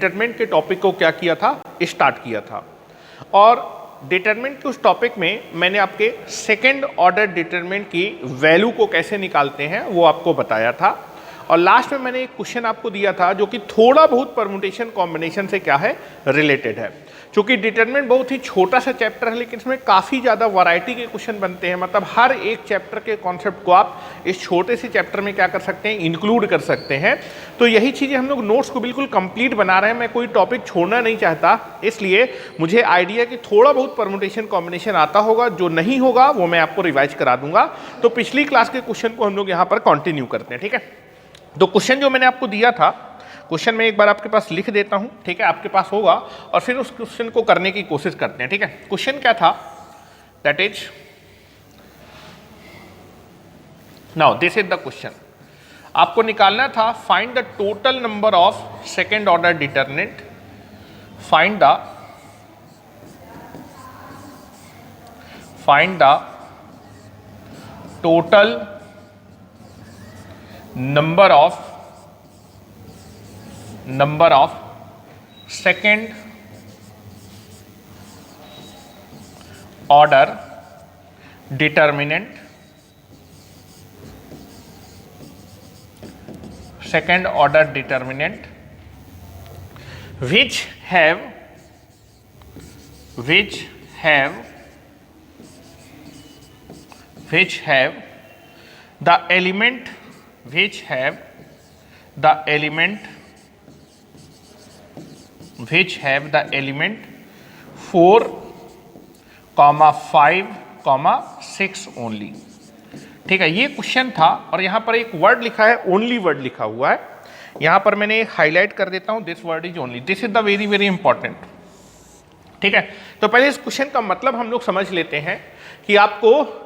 Determinant के topic को क्या किया था, स्टार्ट किया था। और डिटरमिनेंट के उस टॉपिक में मैंने आपके सेकेंड ऑर्डर डिटरमिनेंट की वैल्यू को कैसे निकालते हैं वो आपको बताया था। और लास्ट में मैंने एक क्वेश्चन आपको दिया था जो कि थोड़ा बहुत परमुटेशन कॉम्बिनेशन से क्या है, रिलेटेड है। चूंकि डिटरमिनेंट बहुत ही छोटा सा चैप्टर है लेकिन इसमें काफ़ी ज़्यादा वैरायटी के क्वेश्चन बनते हैं, मतलब हर एक चैप्टर के कॉन्सेप्ट को आप इस छोटे से चैप्टर में क्या कर सकते हैं, इंक्लूड कर सकते हैं। तो यही चीज़ें हम लोग नोट्स को बिल्कुल कंप्लीट बना रहे हैं, मैं कोई टॉपिक छोड़ना नहीं चाहता, इसलिए मुझे आइडिया कि थोड़ा बहुत परमुटेशन कॉम्बिनेशन आता होगा, जो नहीं होगा वो मैं आपको रिवाइज करा दूंगा। तो पिछली क्लास के क्वेश्चन को हम लोग यहाँ पर कंटिन्यू करते हैं, ठीक है। तो क्वेश्चन जो मैंने आपको दिया था, क्वेश्चन में एक बार आपके पास लिख देता हूं, ठीक है, आपके पास होगा, और फिर उस क्वेश्चन को करने की कोशिश करते हैं, ठीक है। क्वेश्चन क्या था, that is, now this is the question. आपको निकालना था find the total number of second order determinant, find the total number of second order determinant which have the element 4, 5, 6 only, ठीक है। ये क्वेश्चन था और यहां पर एक वर्ड लिखा है, ओनली वर्ड लिखा हुआ है, यहां पर मैंने हाईलाइट कर देता हूं, this word is only, this is the very very important, ठीक है। तो पहले इस क्वेश्चन का मतलब हम लोग समझ लेते हैं कि आपको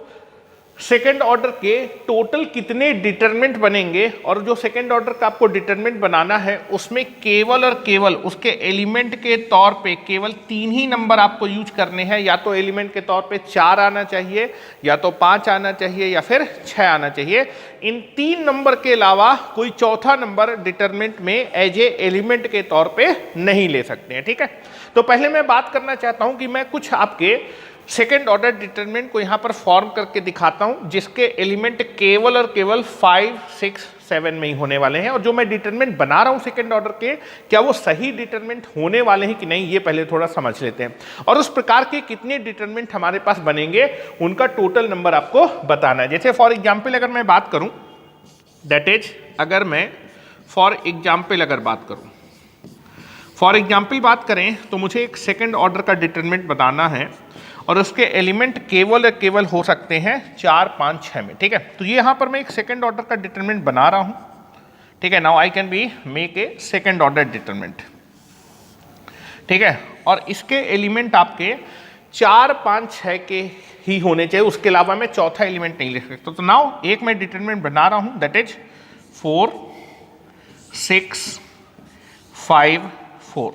सेकेंड ऑर्डर के टोटल कितने डिटरमिनेंट बनेंगे, और जो सेकेंड ऑर्डर का आपको डिटरमिनेंट बनाना है उसमें केवल और केवल उसके एलिमेंट के तौर पे केवल 3 ही नंबर आपको यूज करने हैं, या तो एलिमेंट के तौर पे 4 आना चाहिए, या तो 5 आना चाहिए, या फिर 6 आना चाहिए। इन 3 नंबर के अलावा कोई चौथा नंबर डिटरमिनेंट में एज ए एलिमेंट के तौर पे नहीं ले सकते हैं, ठीक है। तो पहले मैं बात करना चाहता हूं कि मैं कुछ आपके सेकेंड ऑर्डर डिटरमिनेंट को यहां पर फॉर्म करके दिखाता हूं जिसके एलिमेंट केवल और केवल 5, 6, 7 में ही होने वाले हैं, और जो मैं डिटरमिनेंट बना रहा हूं सेकेंड ऑर्डर के, क्या वो सही डिटरमिनेंट होने वाले हैं कि नहीं, ये पहले थोड़ा समझ लेते हैं। और उस प्रकार के कितने डिटरमिनेंट हमारे पास बनेंगे उनका टोटल नंबर आपको बताना है। जैसे फॉर एग्जाम्पल अगर मैं बात करूं, दैट इज, अगर मैं फॉर एग्जाम्पल बात करें तो मुझे एक सेकेंड ऑर्डर का डिटरमिनेंट बताना है और उसके एलिमेंट केवल हो सकते हैं 4, 5, 6 में, ठीक है। तो ये यहां पर मैं एक सेकेंड ऑर्डर का डिटरमिनेंट बना रहा हूं, ठीक है। Now I can be make a second order determinant, ठीक है। और इसके एलिमेंट आपके 4, 5, 6 के ही होने चाहिए, उसके अलावा मैं चौथा एलिमेंट नहीं लिख सकता। तो नाउ एक मैं डिटरमिनेंट बना रहा हूं, दैट इज 4, 6, 5, 4।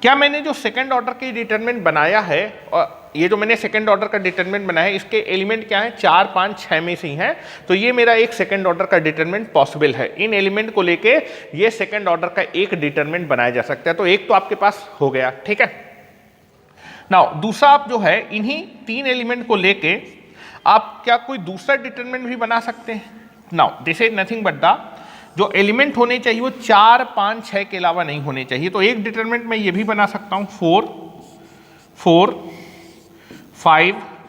क्या मैंने जो सेकेंड ऑर्डर की डिटरमिनेंट बनाया है, और ये जो मैंने सेकेंड ऑर्डर का डिटरमिनेंट बनाया है, इसके एलिमेंट क्या है, 4, 5, 6 में से ही हैं, तो ये मेरा एक सेकेंड ऑर्डर का डिटरमिनेंट पॉसिबल है। इन एलिमेंट को लेके ये सेकेंड ऑर्डर का एक डिटरमिनेंट बनाया जा सकता है। तो एक तो आपके पास हो गया, ठीक है। नाउ दूसरा आप जो है, इन्हीं 3 एलिमेंट को लेके आप क्या कोई दूसरा डिटरमिनेंट भी बना सकते हैं। Now this is nothing but the, जो एलिमेंट होने चाहिए वो 4, 5, 6 के अलावा नहीं होने चाहिए। तो एक डिटरमिनेंट मैं ये भी बना सकता हूं, 4, 5,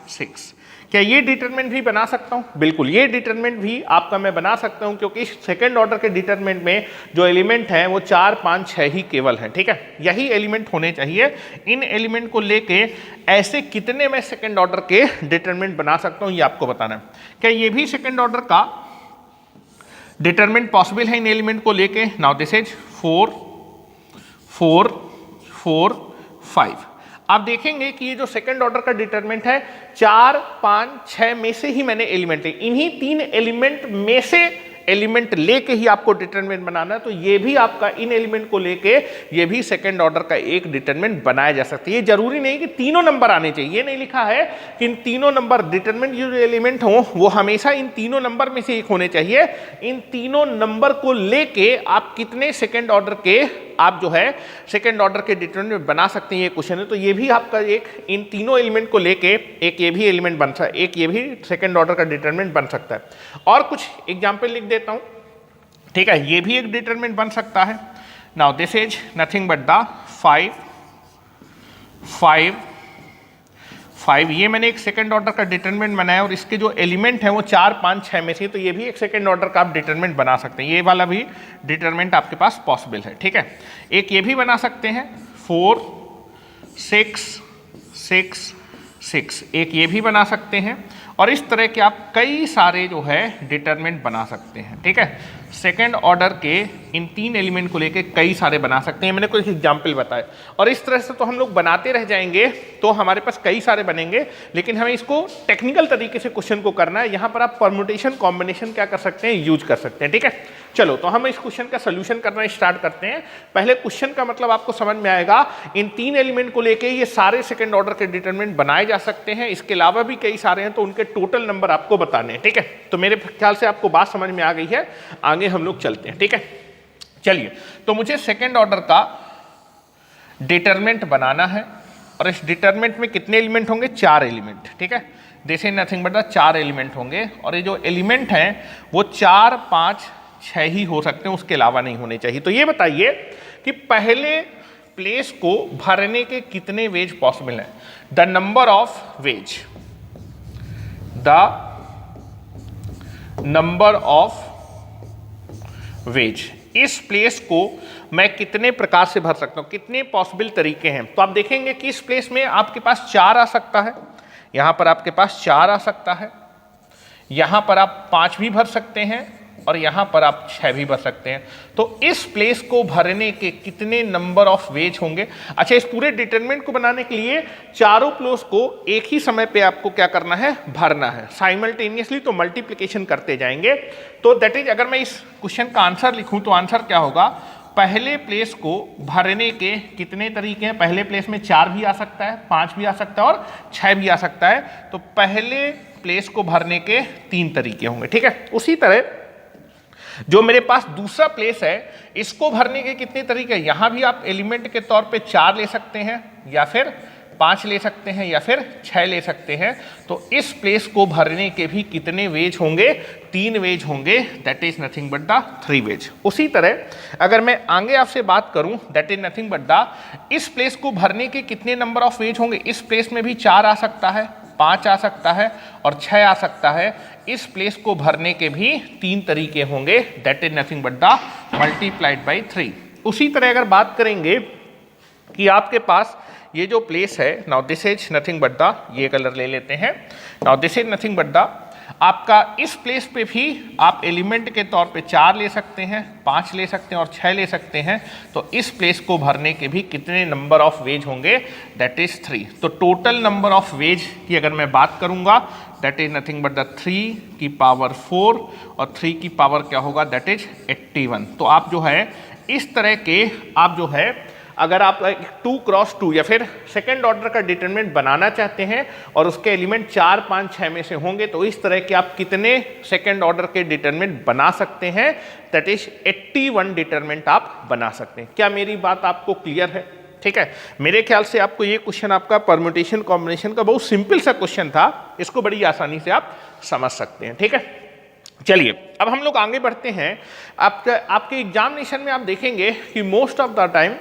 6। क्या ये डिटरमिनेंट भी बना सकता हूं? बिल्कुल, ये डिटरमिनेंट भी आपका मैं बना सकता हूं, क्योंकि सेकेंड ऑर्डर के डिटरमिनेंट में जो एलिमेंट हैं वो 4, 5, 6 ही केवल हैं, ठीक है। यही एलिमेंट होने चाहिए। इन एलिमेंट को लेके ऐसे कितने मैं सेकेंड ऑर्डर के डिटरमिनेंट बना सकता हूं, ये आपको बताना है। क्या ये भी सेकेंड ऑर्डर का डिटरमिनेंट पॉसिबल है इन एलिमेंट को लेके? Now this is 4, 4, 4, 5। आप देखेंगे कि ये जो सेकंड ऑर्डर का डिटरमिनेंट है, 4, 5, 6 में से ही मैंने एलिमेंट है, इन्हीं 3 एलिमेंट में से एलिमेंट लेके ही आपको डिटरमिनेंट बनाना है। तो ये भी आपका इन एलिमेंट को लेके ये भी सेकंड ऑर्डर का एक डिटरमिनेंट बनाया जा सकता है। ये जरूरी नहीं कि तीनों नंबर आने चाहिए, ये नहीं लिखा है कि इन तीनों नंबर डिटरमिनेंट जो एलिमेंट हो वो हमेशा इन तीनों नंबर में से एक होने चाहिए। इन तीनों नंबर को लेके आप कितने सेकंड ऑर्डर के आप जो है सेकंड ऑर्डर के डिटरमिनेंट बना सकते हैं। ये क्वेश्चन है तो ये भी आपका एक इन तीनों एलिमेंट को लेके एक ये भी एलिमेंट बन सकता है, एक ये भी सेकंड ऑर्डर का डिटरमिनेंट बन सकता है। और कुछ एग्जाम्पल लिख देता हूँ, ठीक है। ये भी एक डिटरमिनेंट बन सकता है। Now this is nothing but the 5 5 5, ये मैंने एक सेकंड ऑर्डर का डिटरमिनेंट बनाया और इसके जो एलिमेंट है वो 4 5 6 में से, तो ये भी एक सेकंड ऑर्डर का आप डिटरमिनेंट बना सकते हैं। ये वाला भी डिटरमिनेंट आपके पास पॉसिबल है, ठीक है। एक ये भी बना सकते हैं 4 6 6 6, एक ये भी बना सकते हैं। और इस तरह के आप कई सारे जो है डिटरमिनेंट बना सकते हैं, ठीक है। सेकंड ऑर्डर के इन 3 एलिमेंट को लेके कई सारे बना सकते हैं। मैंने कुछ एग्जाम्पल बताए और इस तरह से तो हम लोग बनाते रह जाएंगे, तो हमारे पास कई सारे बनेंगे, लेकिन हमें इसको टेक्निकल तरीके से क्वेश्चन को करना है। यहाँ पर आप परम्यूटेशन कॉम्बिनेशन क्या कर सकते हैं, यूज कर सकते हैं, ठीक है। चलो तो हम इस क्वेश्चन का सोल्यूशन करना स्टार्ट करते हैं। पहले क्वेश्चन का मतलब आपको समझ में आएगा, इन 3 एलिमेंट को लेके ये सारे सेकंड ऑर्डर के डिटरमिनेंट बनाए जा सकते हैं। इसके अलावा भी कई सारे हैं, तो उनके टोटल नंबर आपको बताने हैं, ठीक है। तो मेरे ख्याल से आपको बात समझ में आ गई है, आगे हम लोग चलते हैं, ठीक है। चलिए, तो मुझे सेकंड ऑर्डर का डिटरमिनेंट बनाना है और इस डिटरमिनेंट में कितने एलिमेंट होंगे, 4 एलिमेंट, ठीक है। This is nothing but the 4 element होंगे और ये जो एलिमेंट हैं वो 4 5 6 ही हो सकते हैं, उसके अलावा नहीं होने चाहिए। तो ये बताइए कि पहले प्लेस को भरने के कितने वेज पॉसिबल हैं, the number of ways, the number of ways, इस प्लेस को मैं कितने प्रकार से भर सकता हूं, कितने पॉसिबल तरीके हैं। तो आप देखेंगे कि इस प्लेस में आपके पास 4 आ सकता है, यहां पर आपके पास 4 आ सकता है, यहां पर आप 5 भी भर सकते हैं और यहां पर आप 6 भी भर सकते हैं। तो इस प्लेस को भरने के कितने नंबर ऑफ वेज होंगे। अच्छा, इस पूरे डिटरमिनेंट को बनाने के लिए चारों प्लेस को एक ही समय पे आपको क्या करना है, भरना है साइमल्टेनियसली, तो मल्टीप्लिकेशन करते जाएंगे। तो दैट इज, अगर मैं इस क्वेश्चन का आंसर लिखूं तो आंसर क्या होगा, पहले प्लेस को भरने के कितने तरीके हैं। पहले प्लेस में 4 भी आ सकता है, 5 भी आ सकता है और 6 भी आ सकता है। तो पहले प्लेस को भरने के 3 तरीके होंगे, ठीक है। उसी तरह जो मेरे पास दूसरा प्लेस है, इसको भरने के कितने तरीके हैं। यहां भी आप एलिमेंट के तौर पे 4 ले सकते हैं या फिर 5 ले सकते हैं या फिर 6 ले सकते हैं। तो इस प्लेस को भरने के भी कितने वेज होंगे, 3 वेज होंगे, that is nothing but the 3 ways. उसी तरह अगर मैं आगे आपसे बात करूं, that is nothing but the, इस प्लेस को भरने के कितने नंबर ऑफ वेज होंगे। इस प्लेस में भी 4 आ सकता है, 5 आ सकता है और 6 आ सकता है। इस प्लेस को भरने के भी 3 तरीके होंगे, that is nothing but the multiplied by 3। उसी तरह अगर बात करेंगे कि आपके पास ये जो प्लेस है, now this is nothing but the, ये कलर ले लेते हैं, now this is nothing but the, आपका इस प्लेस पे भी आप एलिमेंट के तौर पे 4 ले सकते हैं, 5 ले सकते हैं और 6 ले सकते हैं। तो इस प्लेस को भरने के भी कितने नंबर ऑफ वेज होंगे, दैट इज 3। तो टोटल नंबर ऑफ वेज की अगर मैं बात करूंगा, that is nothing but the 3 की पावर 4 और 3 की पावर क्या होगा, दैट इज 81। तो आप जो है इस तरह के, आप जो है अगर आप 2 क्रॉस 2 या फिर सेकंड ऑर्डर का डिटरमिनेंट बनाना चाहते हैं और उसके एलिमेंट 4 5 6 में से होंगे, तो इस तरह के आप कितने सेकंड ऑर्डर के डिटरमिनेंट बना सकते हैं, दैट इज 81 डिटरमिनेंट आप बना सकते हैं। क्या मेरी बात आपको क्लियर है, ठीक है। मेरे ख्याल से आपको ये क्वेश्चन आपका परम्यूटेशन कॉम्बिनेशन का बहुत सिंपल सा क्वेश्चन था, इसको बड़ी आसानी से आप समझ सकते हैं, ठीक है। चलिए अब हम लोग आगे बढ़ते हैं। आपके एग्जामिनेशन में आप देखेंगे कि most of the time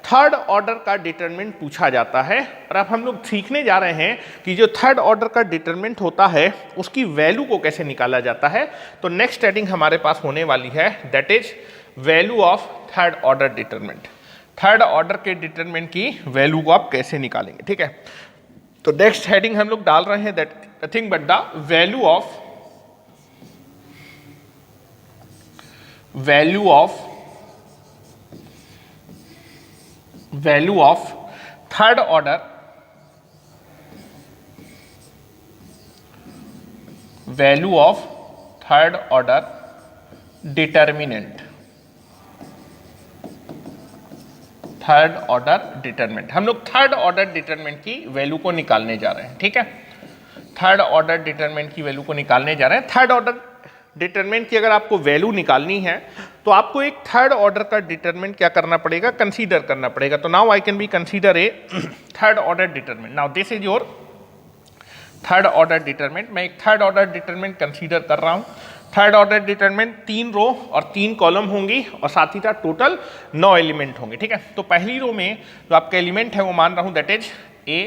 third order का डिटरमिनेंट पूछा जाता है। और अब हम लोग सीखने जा रहे हैं कि जो थर्ड ऑर्डर का डिटरमिनेंट होता है उसकी वैल्यू को कैसे निकाला जाता है। तो नेक्स्ट हेडिंग हमारे पास होने वाली है, that is value of third order determinant. Third order के डिटरमिनेंट की वैल्यू को आप कैसे निकालेंगे, ठीक है। तो नेक्स्ट हेडिंग हम लोग डाल रहे हैं, that nothing but the value of third order determinant. Third order determinant, हम लोग थर्ड ऑर्डर डिटरमिनेंट की वैल्यू को निकालने जा रहे हैं, ठीक है। थर्ड ऑर्डर डिटरमिनेंट की वैल्यू को निकालने जा रहे हैं। थर्ड ऑर्डर डिटरमिनेंट की अगर आपको वैल्यू निकालनी है तो आपको एक थर्ड ऑर्डर का डिटरमिनेंट क्या करना पड़ेगा, कंसीडर करना पड़ेगा। तो now I can B consider a third order determinant. Now this is your third order determinant. मैं एक थर्ड ऑर्डर डिटरमिनेंट कंसीडर कर रहा हूं। थर्ड ऑर्डर डिटरमिनेंट 3 रो और 3 कॉलम होंगी और साथ ही साथ टोटल 9 एलिमेंट होंगे, ठीक है। तो पहली रो में जो आपका एलिमेंट है वो मान रहा हूं that is A,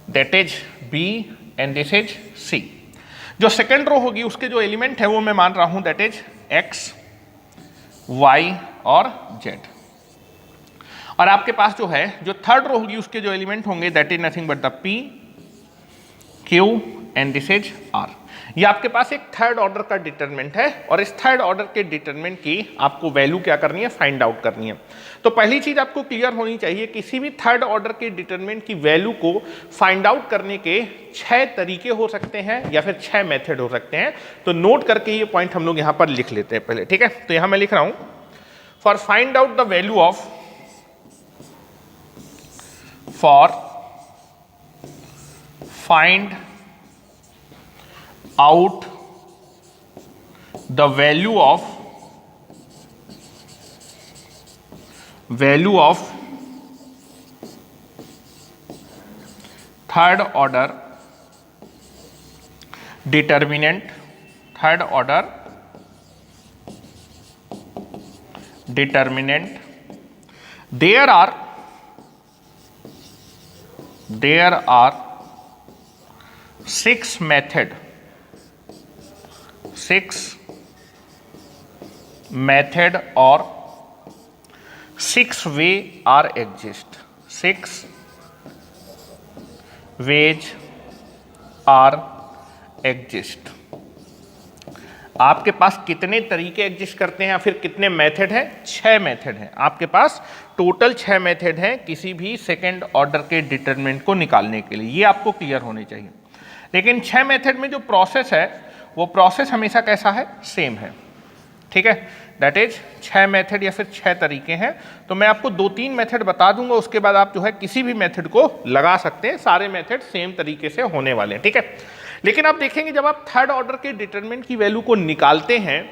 that is B and this is C. जो सेकेंड रो होगी उसके जो एलिमेंट है वो मैं मान रहा हूं दैट इज एक्स, वाई और जेड। और आपके पास जो है जो थर्ड रो होगी उसके जो एलिमेंट होंगे that is nothing but the P, Q and this is R. ये आपके पास एक थर्ड ऑर्डर का डिटरमिनेंट है और इस थर्ड ऑर्डर के डिटरमिनेंट की आपको वैल्यू क्या करनी है, फाइंड आउट करनी है। तो पहली चीज आपको क्लियर होनी चाहिए, किसी भी थर्ड ऑर्डर के डिटरमिनेंट की वैल्यू को फाइंड आउट करने के 6 तरीके हो सकते हैं या फिर 6 मेथड हो सकते हैं। तो नोट करके ये पॉइंट हम लोग यहां पर लिख लेते हैं पहले, ठीक है। तो यहां मैं लिख रहा हूं for find out the value of, for find out the value of third order determinant, third order determinant, there are 6 method, 6 method or 6 way are exist, 6 ways are exist। आपके पास कितने तरीके एग्जिस्ट करते हैं या फिर कितने मेथड हैं, 6 method हैं आपके पास। टोटल 6 मेथड हैं किसी भी सेकेंड ऑर्डर के डिटरमिनेंट को निकालने के लिए, ये आपको क्लियर होने चाहिए। लेकिन 6 मेथड में जो प्रोसेस है वो प्रोसेस हमेशा कैसा है, सेम है, ठीक है। दैट इज 6 मेथड या फिर 6 तरीके हैं। तो मैं आपको 2-3 मेथड बता दूंगा, उसके बाद आप जो है किसी भी मेथड को लगा सकते हैं। सारे मेथड सेम तरीके से होने वाले हैं, ठीक है। लेकिन आप देखेंगे जब आप थर्ड ऑर्डर के डिटरमिनेंट की वैल्यू को निकालते हैं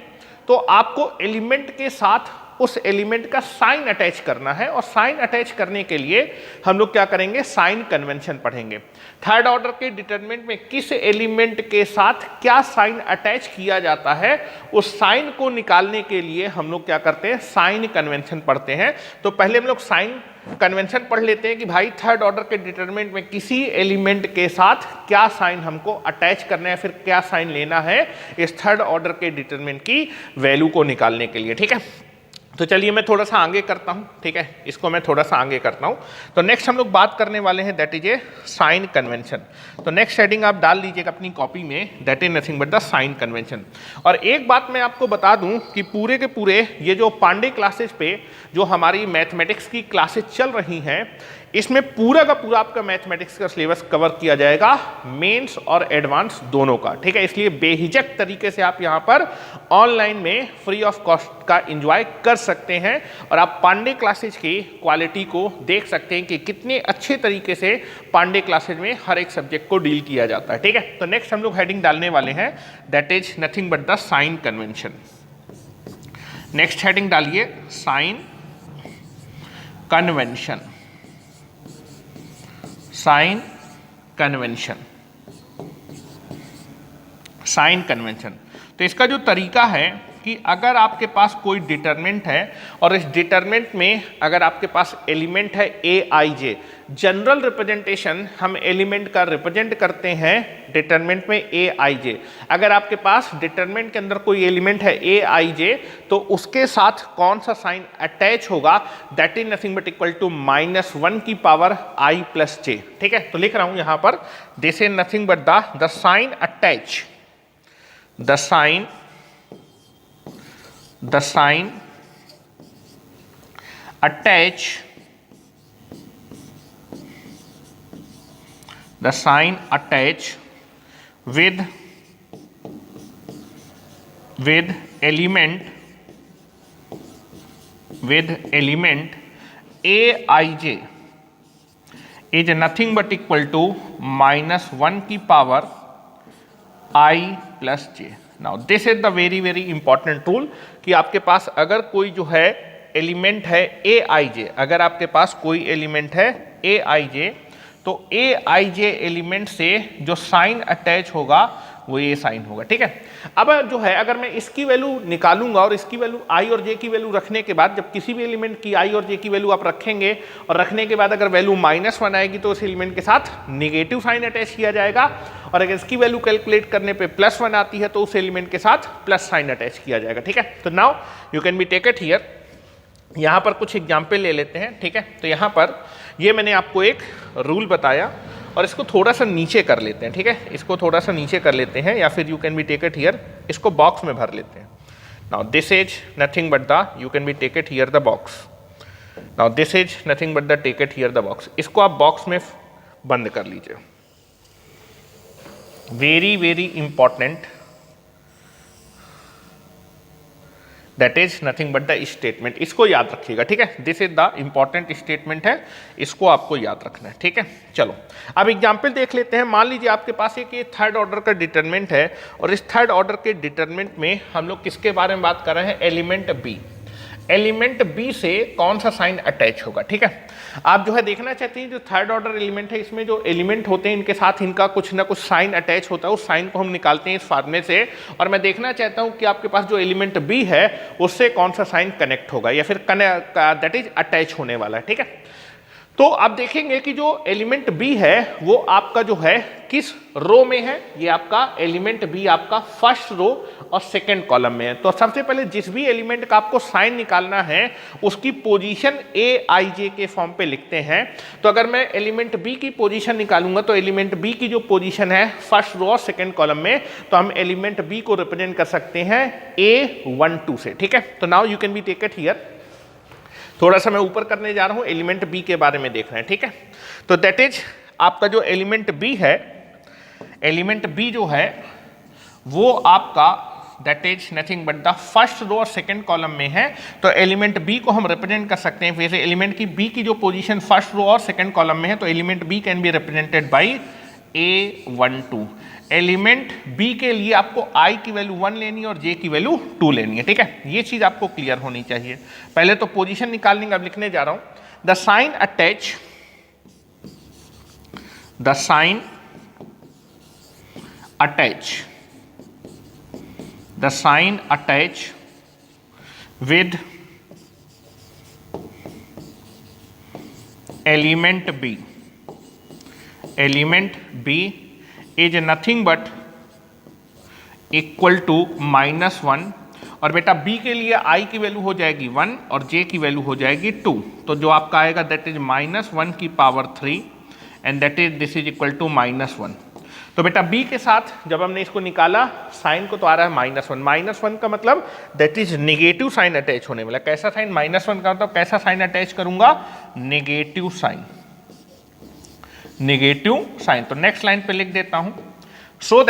तो आपको एलिमेंट के साथ उस एलिमेंट का साइन अटैच करना है, और साइन अटैच करने के लिए हम लोग क्या करेंगे, साइन कन्वेंशन पढ़ेंगे। थर्ड ऑर्डर के डिटरमिनेंट में किस एलिमेंट के साथ क्या साइन अटैच किया जाता है, उस साइन को निकालने के लिए हम लोग क्या करते हैं, साइन कन्वेंशन पढ़ते हैं। तो पहले हम लोग साइन कन्वेंशन पढ़ लेते हैं कि भाई थर्ड ऑर्डर के डिटरमिनेंट में किसी एलिमेंट के साथ क्या साइन हमको अटैच करना है, फिर क्या साइन लेना है इस थर्ड ऑर्डर के डिटरमिनेंट की वैल्यू को निकालने के लिए, ठीक है। तो चलिए मैं थोड़ा सा आगे करता हूं, ठीक है, इसको मैं थोड़ा सा आगे करता हूं। तो नेक्स्ट हम लोग बात करने वाले हैं that is a sign convention. तो नेक्स्ट हेडिंग आप डाल लीजिएगा अपनी कॉपी में, that is nothing but the sign convention. और एक बात मैं आपको बता दूं कि पूरे के पूरे ये जो पांडे क्लासेस पे जो हमारी मैथमेटिक्स की क्लासेस चल रही हैं, इसमें पूरा का पूरा आपका मैथमेटिक्स का सिलेबस कवर किया जाएगा, मेंस और एडवांस दोनों का, ठीक है। इसलिए बेहिचक तरीके से आप यहाँ पर ऑनलाइन में फ्री ऑफ कॉस्ट का एंजॉय कर सकते हैं और आप पांडे क्लासेज की क्वालिटी को देख सकते हैं कि कितने अच्छे तरीके से पांडे क्लासेज में हर एक सब्जेक्ट को डील किया जाता है, ठीक है। तो नेक्स्ट हम लोग हेडिंग डालने वाले हैं that is nothing but the sign convention. Next heading डालिए sign convention, sign convention, sign convention. तो इसका जो तरीका है कि अगर आपके पास कोई डिटरमिनेंट है और इस डिटरमिनेंट में अगर आपके पास एलिमेंट है ए आई जे, जनरल रिप्रेजेंटेशन हम एलिमेंट का रिप्रेजेंट करते हैं डिटरमिनेंट में ए आई जे। अगर आपके पास डिटरमिनेंट के अंदर कोई एलिमेंट है ए आई जे तो उसके साथ कौन सा साइन अटैच होगा, that is nothing but equal to -1 की पावर आई प्लस जे, ठीक है। तो लिख रहा हूं यहां पर this is nothing but the sign attach, the sign attach, the sign attach with element aij is nothing but equal to -1 की power i plus J. Now this is the very very important rule कि आपके पास अगर कोई जो है element है ए आई जे, अगर आपके पास कोई एलिमेंट है ए आई जे, तो ए आई जे एलिमेंट से जो साइन अटैच होगा वो ये साइन होगा, ठीक है। अब जो है अगर मैं इसकी वैल्यू निकालूंगा और इसकी वैल्यू आई और जे की वैल्यू रखने के बाद, जब किसी भी एलिमेंट की आई और जे की वैल्यू आप रखेंगे और रखने के बाद अगर वैल्यू -1 आएगी तो उस एलिमेंट के साथ नेगेटिव साइन अटैच किया जाएगा, और अगर इसकी वैल्यू कैलकुलेट करने पे +1 आती है तो उस एलिमेंट के साथ प्लस साइन अटैच किया जाएगा, ठीक है। तो now you can be take it here. यहाँ पर कुछ एग्जाम्पल ले लेते हैं, ठीक है। तो यहाँ पर ये मैंने आपको एक रूल बताया और इसको थोड़ा सा नीचे कर लेते हैं, ठीक है। इसको थोड़ा सा नीचे कर लेते हैं, या फिर you can be take it here, इसको बॉक्स में भर लेते हैं। Now this is nothing but the, you can be take it here the box. Now this is nothing but the, take it here the box. इसको आप box में बंद कर लीजिए। Very very important, that is nothing but the statement. इसको याद रखिएगा, ठीक है। This is the important statement है, इसको आपको याद रखना है, ठीक है। चलो अब एग्जाम्पल देख लेते हैं। मान लीजिए आपके पास एक ये थर्ड ऑर्डर का डिटरमिनेंट है, और इस थर्ड ऑर्डर के डिटरमिनेंट में हम लोग किसके बारे में बात कर रहे हैं? Element B. एलिमेंट बी से कौन सा साइन अटैच होगा, ठीक है। आप जो है देखना चाहते हैं जो थर्ड ऑर्डर एलिमेंट है, इसमें जो एलिमेंट होते हैं इनके साथ इनका कुछ ना कुछ साइन अटैच होता है, उस साइन को हम निकालते हैं इस फार्मूले से, और मैं देखना चाहता हूं कि आपके पास जो एलिमेंट बी है उससे कौन सा साइन कनेक्ट होगा या फिर दैट इज अटैच होने वाला है, ठीक है। तो आप देखेंगे कि जो एलिमेंट बी है वो आपका जो है किस रो में है? ये आपका एलिमेंट बी आपका फर्स्ट रो और सेकंड कॉलम में है। तो सबसे पहले जिस भी एलिमेंट का आपको साइन निकालना है उसकी पोजीशन ए आई जे के फॉर्म पे लिखते हैं। तो अगर मैं एलिमेंट बी की पोजीशन निकालूंगा तो एलिमेंट बी की जो पोजीशन है फर्स्ट रो और सेकंड कॉलम में, तो हम एलिमेंट बी को रिप्रेजेंट कर सकते हैं A12 से, ठीक है। तो now you can be take it here. थोड़ा सा मैं ऊपर करने जा रहा हूं, एलिमेंट बी के बारे में देख रहे हैं, ठीक है। तो दैट इज आपका जो एलिमेंट बी है, एलिमेंट बी जो है वो आपका that is nothing but the first row और सेकंड कॉलम में है। तो एलिमेंट बी को हम रिप्रेजेंट कर सकते हैं, वैसे एलिमेंट की बी की जो पोजीशन फर्स्ट रो और सेकंड कॉलम में है, तो element B can be represented by A12। Element B के लिए आपको i की वैल्यू 1 लेनी है और j की वैल्यू 2 लेनी है, ठीक है। ये चीज आपको क्लियर होनी चाहिए। पहले तो पोजीशन निकालने का अब लिखने जा रहा हूं। The sign attach, the sign attach, the sign attach with element B, element B is nothing but equal to -1, और बेटा b के लिए i की वैल्यू हो जाएगी 1 और j की वैल्यू हो जाएगी 2। तो जो आपका आएगा दैट इज -1 की power 3 and that is this is equal to -1। तो बेटा b के साथ जब हमने इसको निकाला साइन को, तो आ रहा है -1। -1 का मतलब that is negative sign attach होने वाला। कैसा साइन? -1 का मतलब कैसा साइन अटैच करूंगा? Negative sign, negative sign. तो नेक्स्ट लाइन पे लिख देता हूं, so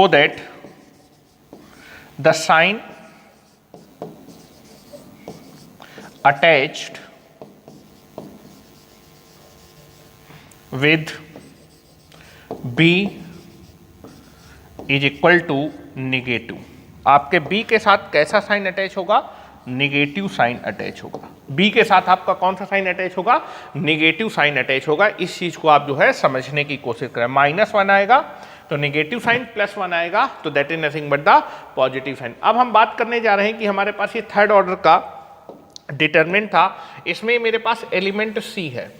that the sign attached with B is equal to negative. आपके बी के साथ कैसा साइन अटैच होगा? नेगेटिव साइन अटैच होगा। बी के साथ आपका कौन सा साइन अटैच होगा? नेगेटिव साइन अटैच होगा। इस चीज को आप जो है समझने की कोशिश करें। -1 आएगा तो नेगेटिव साइन, +1 आएगा तो that is nothing but the positive sign. अब हम बात करने जा रहे हैं कि हमारे पास ये थर्ड ऑर्डर का डिटरमिनेंट था, इसमें मेरे पास एलिमेंट सी है,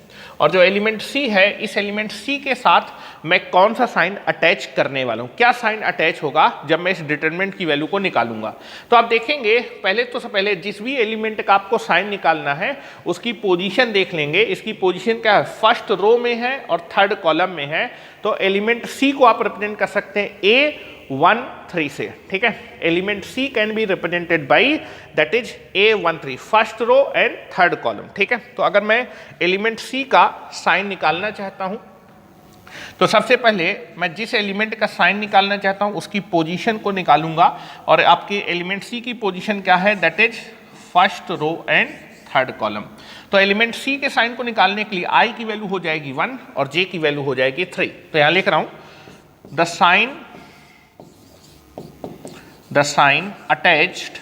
और जो एलिमेंट सी है इस एलिमेंट सी के साथ मैं कौन सा साइन अटैच करने वाला हूं? क्या साइन अटैच होगा जब मैं इस डिटरमिनेंट की वैल्यू को निकालूंगा? तो आप देखेंगे पहले जिस भी एलिमेंट का आपको साइन निकालना है उसकी पोजीशन देख लेंगे। इसकी पोजीशन क्या है? फर्स्ट रो में है और थर्ड कॉलम में है। तो एलिमेंट सी को आप रिप्रेजेंट कर सकते हैं A13 से, ठीक है। Element C can be represented by that is A13, first row and third column, ठीक है। तो अगर मैं एलिमेंट सी का साइन निकालना चाहता हूं तो सबसे पहले मैं जिस एलिमेंट का साइन निकालना चाहता हूं उसकी पोजीशन को निकालूंगा, और आपके एलिमेंट सी की पोजीशन क्या है? That is first row and third column. तो एलिमेंट सी के साइन को निकालने के लिए आई की वैल्यू हो जाएगी 1 और जे की वैल्यू हो जाएगी 3। तो यहां लिख रहा हूं the sign attached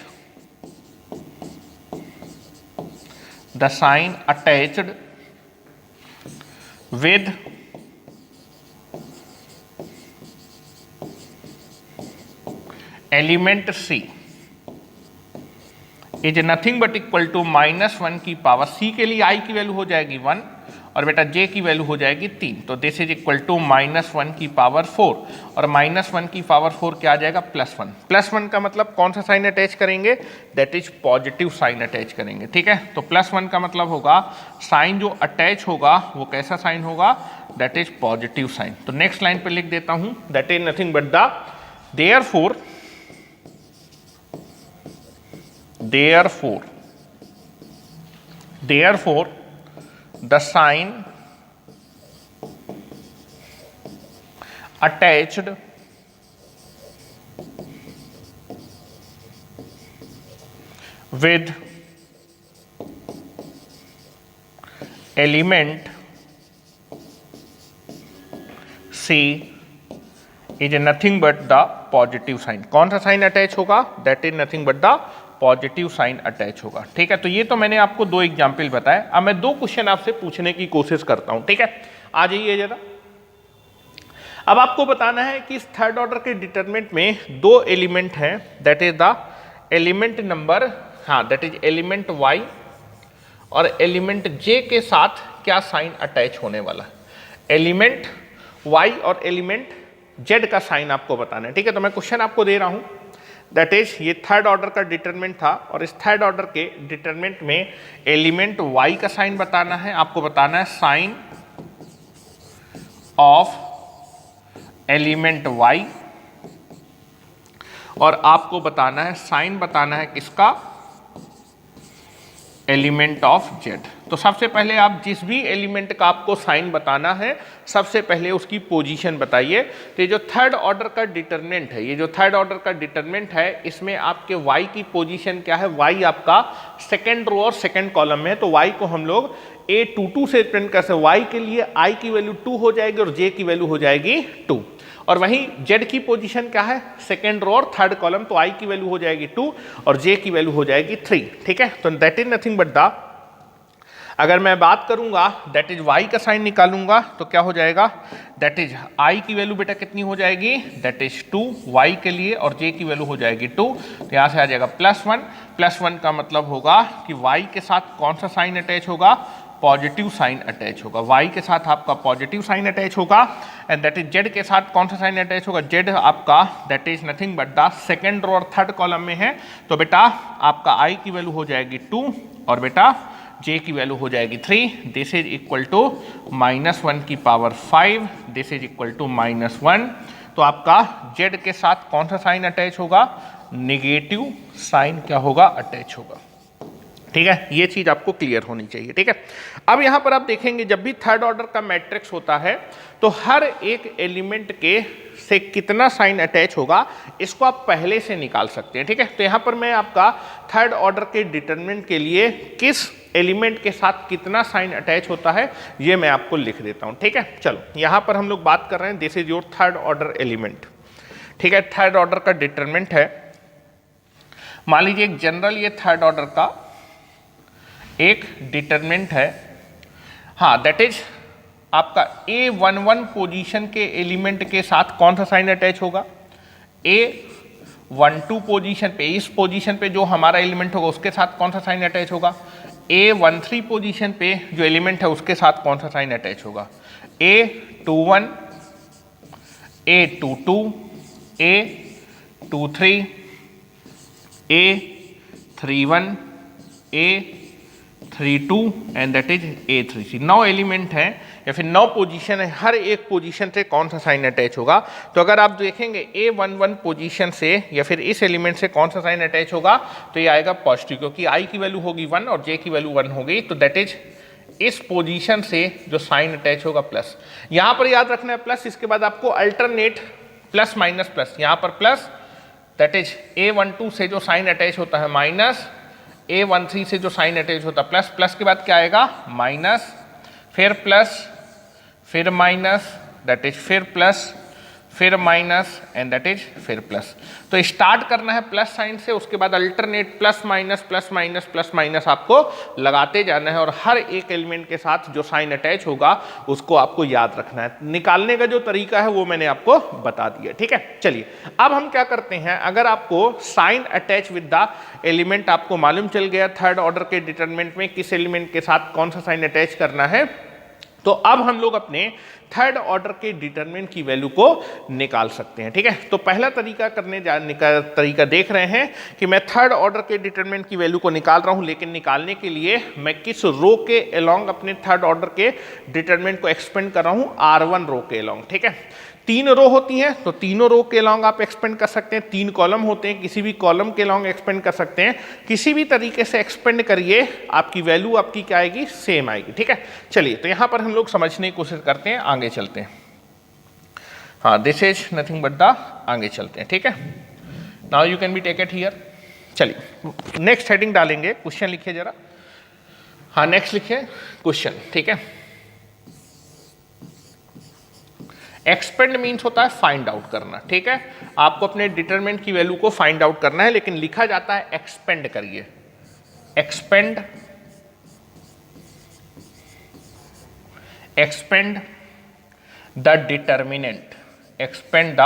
with element C is nothing but equal to -1 की पावर, C के लिए I की वैल्यू हो जाएगी 1 और बेटा J की वैल्यू हो जाएगी 3। तो दिस इज इक्वल टू -1 की पावर 4 और -1 की पावर 4 क्या आ जाएगा +1। +1 का मतलब कौन सा साइन अटैच करेंगे, that is positive sign attach करेंगे, ठीक है। तो +1 का मतलब होगा साइन जो अटैच होगा वो कैसा साइन होगा, दैट इज पॉजिटिव साइन। तो नेक्स्ट लाइन पे लिख देता हूं that is nothing but the therefore the sign attached with element C is nothing but the positive sign। कौन सा साइन अटैच होगा, that is nothing but the positive sign attach होगा, ठीक है। तो ये तो मैंने आपको 2 एग्जाम्पल बताए। अब मैं 2 क्वेश्चन आपसे पूछने की कोशिश करता हूं, ठीक है। आ जाइए जरा। अब आपको बताना है कि इस थर्ड ऑर्डर के डिटरमिनेंट में 2 एलिमेंट हैं, that is the element number, that is element y और एलिमेंट j के साथ क्या साइन अटैच होने वाला है। एलिमेंट y और एलिमेंट z का साइन आपको बताना है, ठीक है। तो मैं क्वेश्चन आपको दे रहा हूं, दैट इज ये थर्ड ऑर्डर का डिटरमिनेंट था और इस थर्ड ऑर्डर के डिटरमिनेंट में एलिमेंट y का साइन बताना है। आपको बताना है साइन ऑफ एलिमेंट y और आपको बताना है साइन बताना है किसका, एलिमेंट ऑफ z। तो सबसे पहले आप जिस भी एलिमेंट का आपको साइन बताना है सबसे पहले उसकी पोजीशन बताइए। तो ये जो थर्ड ऑर्डर का डिटरमिनेंट है, ये जो थर्ड ऑर्डर का डिटरमिनेंट है, इसमें आपके y की पोजीशन क्या है, y आपका सेकेंड रो और सेकेंड कॉलम में है। तो y को हम लोग A22 से रिप्रेजेंट कर सकते हैं। y के लिए i की वैल्यू 2 हो जाएगी और j की वैल्यू हो जाएगी 2। और वहीं z की पोजीशन क्या है, सेकेंड रो और थर्ड कॉलम, तो i की वैल्यू हो जाएगी 2 और j की वैल्यू हो जाएगी 3, ठीक है। तो that is nothing but the, अगर मैं बात करूंगा दैट इज y का साइन निकालूंगा तो क्या हो जाएगा, दैट इज i की वैल्यू बेटा कितनी हो जाएगी, दैट इज 2 y के लिए और j की वैल्यू हो जाएगी 2। तो यहां से आ जाएगा +1 का मतलब होगा कि y के साथ कौन सा साइन अटैच होगा, पॉजिटिव साइन अटैच होगा। y के साथ आपका पॉजिटिव साइन अटैच होगा एंड दैट इज z के साथ कौन सा साइन अटैच होगा, z आपका that is nothing but the second row और थर्ड कॉलम में है। तो बेटा आपका i की वैल्यू हो जाएगी 2 और बेटा j की वैल्यू हो जाएगी 3। दिस इज इक्वल टू -1 की power 5, this is equal to -1। तो आपका z के साथ कौन सा साइन अटैच होगा, नेगेटिव साइन क्या होगा, अटैच होगा, ठीक है। ये चीज आपको क्लियर होनी चाहिए, ठीक है। अब यहां पर आप देखेंगे जब भी थर्ड ऑर्डर का मैट्रिक्स होता है तो हर एक एलिमेंट के से कितना साइन अटैच होगा इसको आप पहले से निकाल सकते हैं, ठीक है। तो यहां पर मैं आपका थर्ड ऑर्डर के डिटरमिनेंट के लिए किस एलिमेंट के साथ कितना साइन अटैच होता है ये मैं आपको लिख देता हूं, ठीक है। चलो यहां पर हम लोग बात कर रहे हैं, this is your third order element, ठीक है। थर्ड ऑर्डर का डिटरमिनेंट है, मान लीजिए एक जनरल ये थर्ड ऑर्डर का एक डिटरमिनेंट है, दैट इज आपका A11 पोजीशन के एलिमेंट के साथ कौन सा साइन अटैच होगा, A12 पोजीशन पे, इस पोजीशन पे जो हमारा एलिमेंट होगा उसके साथ कौन सा साइन अटैच होगा, A13 पोजीशन पे जो एलिमेंट है उसके साथ कौन सा साइन अटैच होगा, A21, A22, A23, A31, A32 and that is A33। 9 element हैं या फिर 9 पोजीशन है, हर एक पोजीशन से कौन सा साइन अटैच होगा। तो अगर आप देखेंगे A11 पोजीशन से या फिर इस एलिमेंट से कौन सा साइन अटैच होगा तो ये आएगा पॉजिटिव, क्योंकि i की वैल्यू होगी 1 और j की वैल्यू 1 होगी। तो दैट इज इस पोजीशन से जो साइन अटैच होगा प्लस, यहां पर याद रखना है प्लस, इसके बाद आपको अल्टरनेट प्लस माइनस प्लस, यहां पर प्लस दैट इज A12 से जो साइन अटैच होता है माइनस, A13 से जो साइन अटैच होता प्लस, प्लस के बाद क्या आएगा माइनस, फिर प्लस, फिर माइनस, दैट इज फिर प्लस, फिर माइनस एंड दैट इज फिर प्लस। तो स्टार्ट करना है प्लस साइन से, उसके बाद alternate plus minus plus minus plus minus आपको लगाते जाना है और हर एक एलिमेंट के साथ जो साइन अटैच होगा उसको आपको याद रखना है। निकालने का जो तरीका है वो मैंने आपको बता दिया, ठीक है। चलिए अब हम क्या करते हैं, अगर आपको sign attach with the element आपको मालूम चल गया थर्ड ऑर्डर के डिटरमिनेंट में किस एलिमेंट के साथ कौन सा साइन अटैच करना है, तो अब हम लोग अपने थर्ड ऑर्डर के डिटरमिनेंट की वैल्यू को निकाल सकते हैं, ठीक है। तो पहला तरीका तरीका देख रहे हैं कि मैं थर्ड ऑर्डर के डिटरमिनेंट की वैल्यू को निकाल रहा हूं, लेकिन निकालने के लिए मैं किस रो के अलोंग अपने थर्ड ऑर्डर के डिटरमिनेंट को एक्सपेंड कर रहा हूं, R1 रो के अलोंग, ठीक है। 3 रो होती हैं तो तीनों रो के अलोंग आप एक्सपेंड कर सकते हैं, 3 कॉलम होते हैं किसी भी कॉलम के अलोंग एक्सपेंड कर सकते हैं, किसी भी तरीके से एक्सपेंड करिए आपकी वैल्यू आपकी क्या आएगी, सेम आएगी, ठीक है। चलिए तो यहां पर हम लोग समझने की कोशिश करते हैं, आगे चलते हैं। हाँ, this is nothing but the, आगे चलते हैं, ठीक है। Now you can be take it here. चलिए नेक्स्ट हेडिंग डालेंगे, क्वेश्चन लिखिए जरा। हाँ नेक्स्ट लिखिए क्वेश्चन, ठीक है। एक्सपेंड मीन्स होता है फाइंड आउट करना, ठीक है। आपको अपने डिटरमिनेंट की वैल्यू को फाइंड आउट करना है, लेकिन लिखा जाता है एक्सपेंड करिए, expand, expand the determinant, expand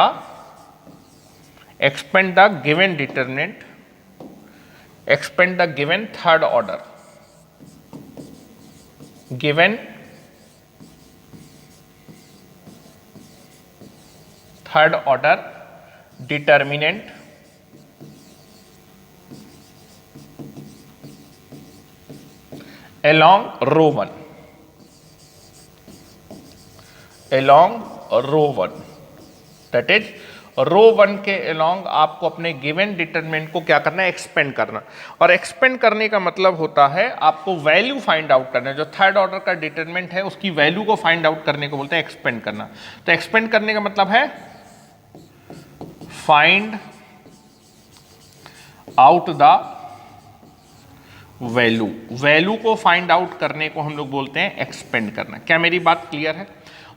the given determinant, expand the given third order, given third order determinant along row 1, along row 1, that is row 1 के along आपको अपने गिवन डिटरमिनेंट को क्या करना है, एक्सपेंड करना। और एक्सपेंड करने का मतलब होता है आपको वैल्यू फाइंड आउट करना है, जो थर्ड ऑर्डर का डिटरमिनेंट है उसकी वैल्यू को फाइंड आउट करने को बोलते हैं एक्सपेंड करना। तो एक्सपेंड करने का मतलब है find out the value, value को फाइंड आउट करने को हम लोग बोलते हैं एक्सपेंड करना। क्या मेरी बात क्लियर है?